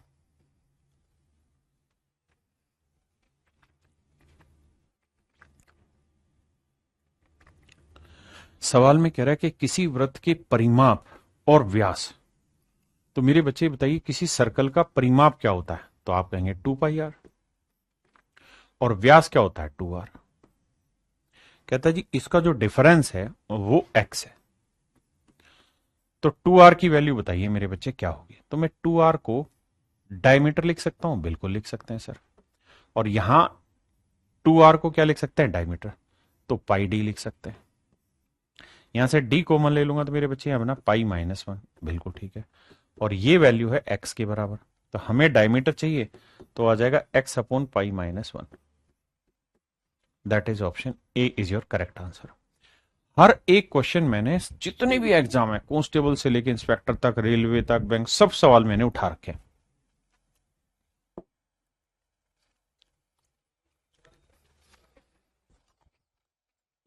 सवाल में कह रहा है कि किसी वृत्त के परिमाप और व्यास। तो मेरे बच्चे बताइए किसी सर्कल का परिमाप क्या होता है, तो आप कहेंगे 2πr, और व्यास क्या होता है 2r। कहता है जी इसका जो डिफरेंस है वो x है। तो 2r की वैल्यू बताइए मेरे बच्चे क्या होगी। तो मैं 2r को डायमीटर लिख सकता हूं, बिल्कुल लिख सकते हैं सर। और यहां 2r को क्या लिख सकते हैं, डायमीटर, तो पाई डी लिख सकते हैं। यहां से d कॉमन ले लूंगा तो मेरे बच्चे यहां बना पाई-1, बिल्कुल ठीक है। और ये वैल्यू है x के बराबर, तो हमें डायमीटर चाहिए, तो आ जाएगा x upon pi. That is option A is your correct answer. हर एक क्वेश्चन मैंने, जितने भी एग्जाम है, कांस्टेबल से लेकर इंस्पेक्टर तक, रेलवे तक, बैंक, सब सवाल मैंने उठा रखे हैं।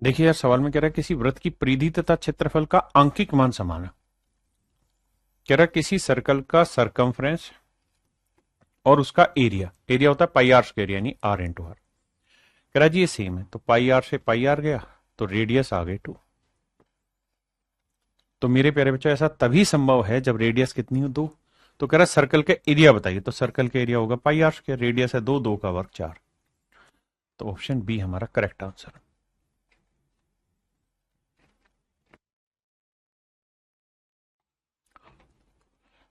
देखिए यार, सवाल में कह रहा है किसी वृत्त की परिधि तथा क्षेत्रफल का आंकिक मान समान है। कह रहा है किसी सर्कल का सरकमफ्रेंस और उसका एरिया, एरिया होता है पाई आर स्क्वायर यानी r इंटू आर। कह रहा है जी ये सेम है, तो पाई आर से पाई आर गया तो रेडियस आ गई 2। तो मेरे प्यारे बच्चों ऐसा तभी संभव है जब रेडियस कितनी हो 2। तो कह रहा है सर्कल का एरिया बताइए, तो सर्कल का एरिया होगा पाई आर स्क्वायर, रेडियस है 2, 2 का वर्ग 4। तो ऑप्शन बी हमारा करेक्ट आंसर।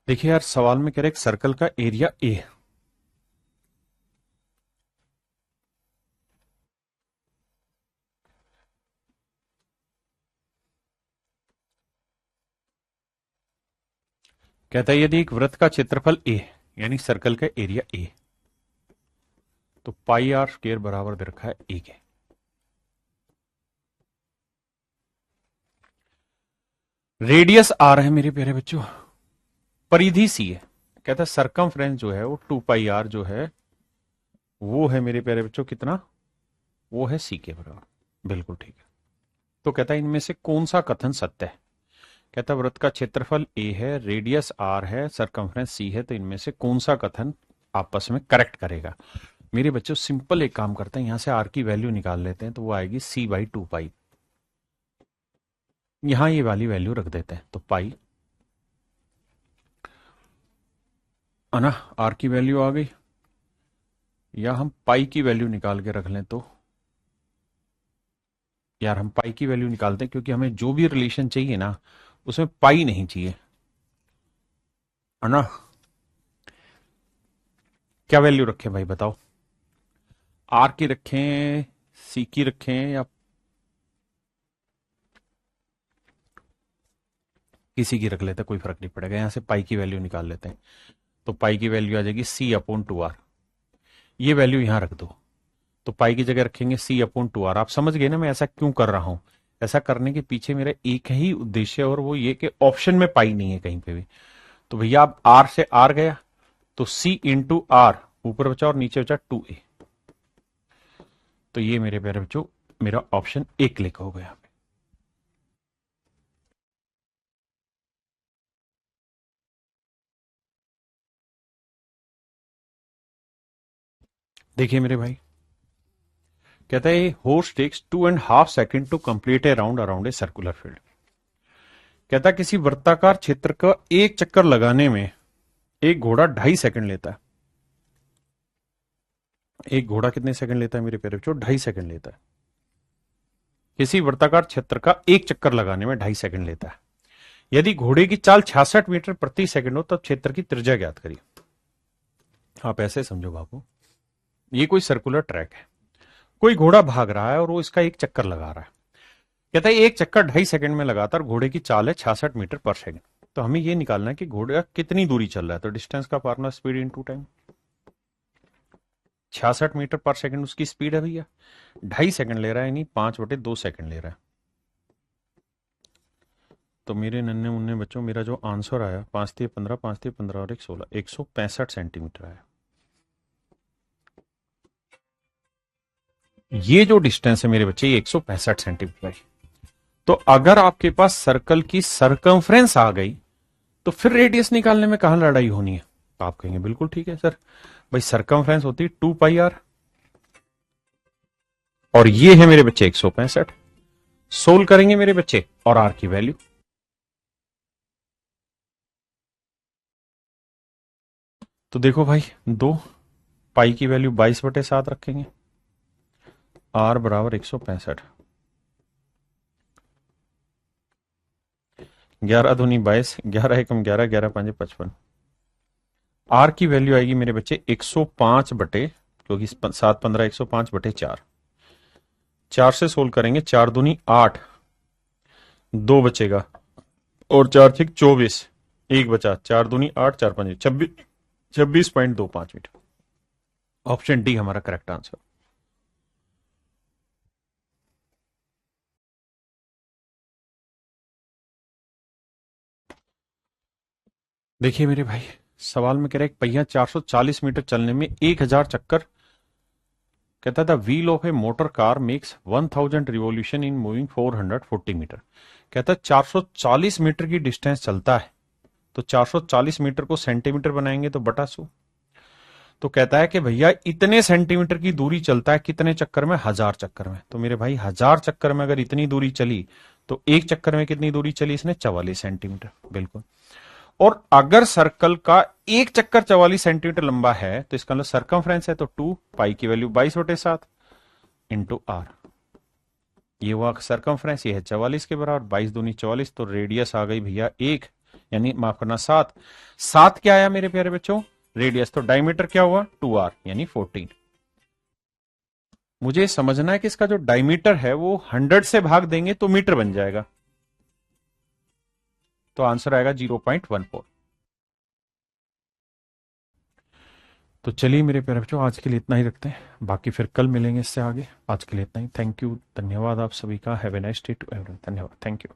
देखिए यार, सवाल में कह रहे एक सर्कल का एरिया ए है। कहता है यदि एक वृत्त का क्षेत्रफल ए यानी सर्कल का एरिया ए, तो पाई आर स्क्वायर बराबर दे रखा है ए के। रेडियस आर है मेरे प्यारे बच्चों, परिधि सी है। कहता है सरकमफ्रेंस जो है वो 2πr जो है वो है मेरे प्यारे बच्चों कितना, वो है सी के बराबर, बिल्कुल ठीक है। तो कहता है इनमें से कौन सा कथन सत्य है। कहता है वृत्त का क्षेत्रफल ए है, रेडियस आर है, सरकमफ्रेंस सी है, तो इनमें से कौन सा कथन आपस में करेक्ट करेगा। मेरे बच्चों सिंपल एक काम करते हैं, यहां से आर की वैल्यू निकाल लेते हैं, तो वो आएगी c/2π। यहां ये वाली वैल्यू रख देते हैं, तो पाई है ना, आर की वैल्यू आ गई। या हम पाई की वैल्यू निकाल के रख लें, तो यार हम पाई की वैल्यू निकालते हैं क्योंकि हमें जो भी रिलेशन चाहिए ना उसमें पाई नहीं चाहिए, है ना। क्या वैल्यू रखें भाई बताओ, आर की रखें, सी की रखें, या किसी की रख लेते हैं, कोई फर्क नहीं पड़ेगा। यहां से पाई की वैल्यू निकाल लेते हैं, तो पाई की वैल्यू आ जाएगी c/2r। ये वैल्यू यहां रख दो, तो पाई की जगह रखेंगे c/2r। आप समझ गए ना मैं ऐसा क्यों कर रहा हूं। ऐसा करने के पीछे मेरा एक ही उद्देश्य है, और वो ये कि ऑप्शन में पाई नहीं है कहीं पे भी। तो भैया अब आर से आर गया, तो c/r ऊपर बचा और नीचे बचा 2a। तो ये मेरे प्यारे बच्चों मेरा ऑप्शन ए क्लिक हो गया। देखिए मेरे भाई, कहता है horse takes 2.5 second to complete a round around a circular field. कहता है किसी वृत्ताकार क्षेत्र का एक चक्कर लगाने में एक घोड़ा 2.5 सेकंड लेता है। एक घोड़ा कितने सेकंड लेता है मेरे प्यारे बच्चों, 2.5 सेकंड लेता है। किसी वृत्ताकार क्षेत्र का एक चक्कर लगाने में 2.5 सेकंड लेता है। यदि घोड़े की चाल 66 मीटर प्रति सेकंड हो तब क्षेत्र की त्रिज्या ज्ञात करिए। आप ऐसे समझो बाबू, ये कोई सर्कुलर ट्रैक है, कोई घोड़ा भाग रहा है और वो इसका एक चक्कर लगा रहा है। कहता है एक चक्कर 2.5 सेकंड में लगातार, घोड़े की चाल है 66 मीटर पर सेकंड। तो हमें ये निकालना है कि घोड़ा कितनी दूरी चल रहा है। तो डिस्टेंस का formula speed into time, 66 metre पर सेकंड उसकी स्पीड है भैया, 2.5 सेकंड ले रहा है, यानी 5/2 सेकंड ले रहा है। तो मेरे नन्हे मुन्ने बच्चों मेरा जो आंसर आया 5×3=15, 5×3=15 और 1=16, 165 सेंटीमीटर आया। ये जो डिस्टेंस है मेरे बच्चे ये 165 सेंटीमीटर है। तो अगर आपके पास सर्कल की सरकमफ्रेंस आ गई तो फिर रेडियस निकालने में कहां लड़ाई होनी है। तो आप कहेंगे बिल्कुल ठीक है सर, भाई सरकमफ्रेंस होती है 2πr और ये है मेरे बच्चे 165। सोल्व करेंगे मेरे बच्चे और आर की वैल्यू। तो देखो भाई, 2 पाई की वैल्यू 22/7 रखेंगे, आर बराबर 165, 11 दूनी 22, 11 एकम 11, 11 5 55। आर की वैल्यू आएगी मेरे बच्चे 105 बटे, क्योंकि 7 15 105/4। 4 से सोल्व करेंगे, 4 दूनी 8, 2 बचेगा और 4 6 24, 1 बचा, 4 दूनी 8, 4 5 26, 26.25 मीटर। ऑप्शन डी हमारा करेक्ट आंसर। देखिए मेरे भाई, सवाल में कह रहा है एक पहिया 440 मीटर चलने में 1000 चक्कर, कहता था wheel of a motor car makes 1000 revolution in moving 440 metre. कहता है 440 मीटर की डिस्टेंस चलता है, तो 440 मीटर को सेंटीमीटर बनाएंगे तो बटा 100। तो कहता है कि भैया इतने सेंटीमीटर की दूरी चलता है कितने चक्कर में, 1000 चक्कर में। तो मेरे भाई 1000 चक्कर में अगर इतनी दूरी चली, तो एक चक्कर में कितनी दूरी चली इसने, 44 सेंटीमीटर। बिल्कुल। और अगर सर्कल का एक चक्कर 44 सेंटीमीटर लंबा है, तो इसका मतलब सर्कमफ्रेंस है, तो 2 पाई की वैल्यू 22/7 इंटू आर। ये हुआ सर्कमफ्रेंस, ये है 44 के बराबर, 22 दूनी 44, तो रेडियस आ गई भैया 1, यानी माफ करना 7। 7 क्या आया मेरे प्यारे बच्चों, रेडियस। तो डायमीटर क्या हुआ, 2r यानी 14। मुझे समझना है कि इसका जो डायमीटर है वो 100 से भाग देंगे तो मीटर बन जाएगा, तो आंसर आएगा 0.14। तो चलिए मेरे प्यारे बच्चों, आज के लिए इतना ही रखते हैं, बाकी फिर कल मिलेंगे इससे आगे। आज के लिए इतना ही, थैंक यू, धन्यवाद आप सभी का। Have a nice day to everyone. धन्यवाद, थैंक यू।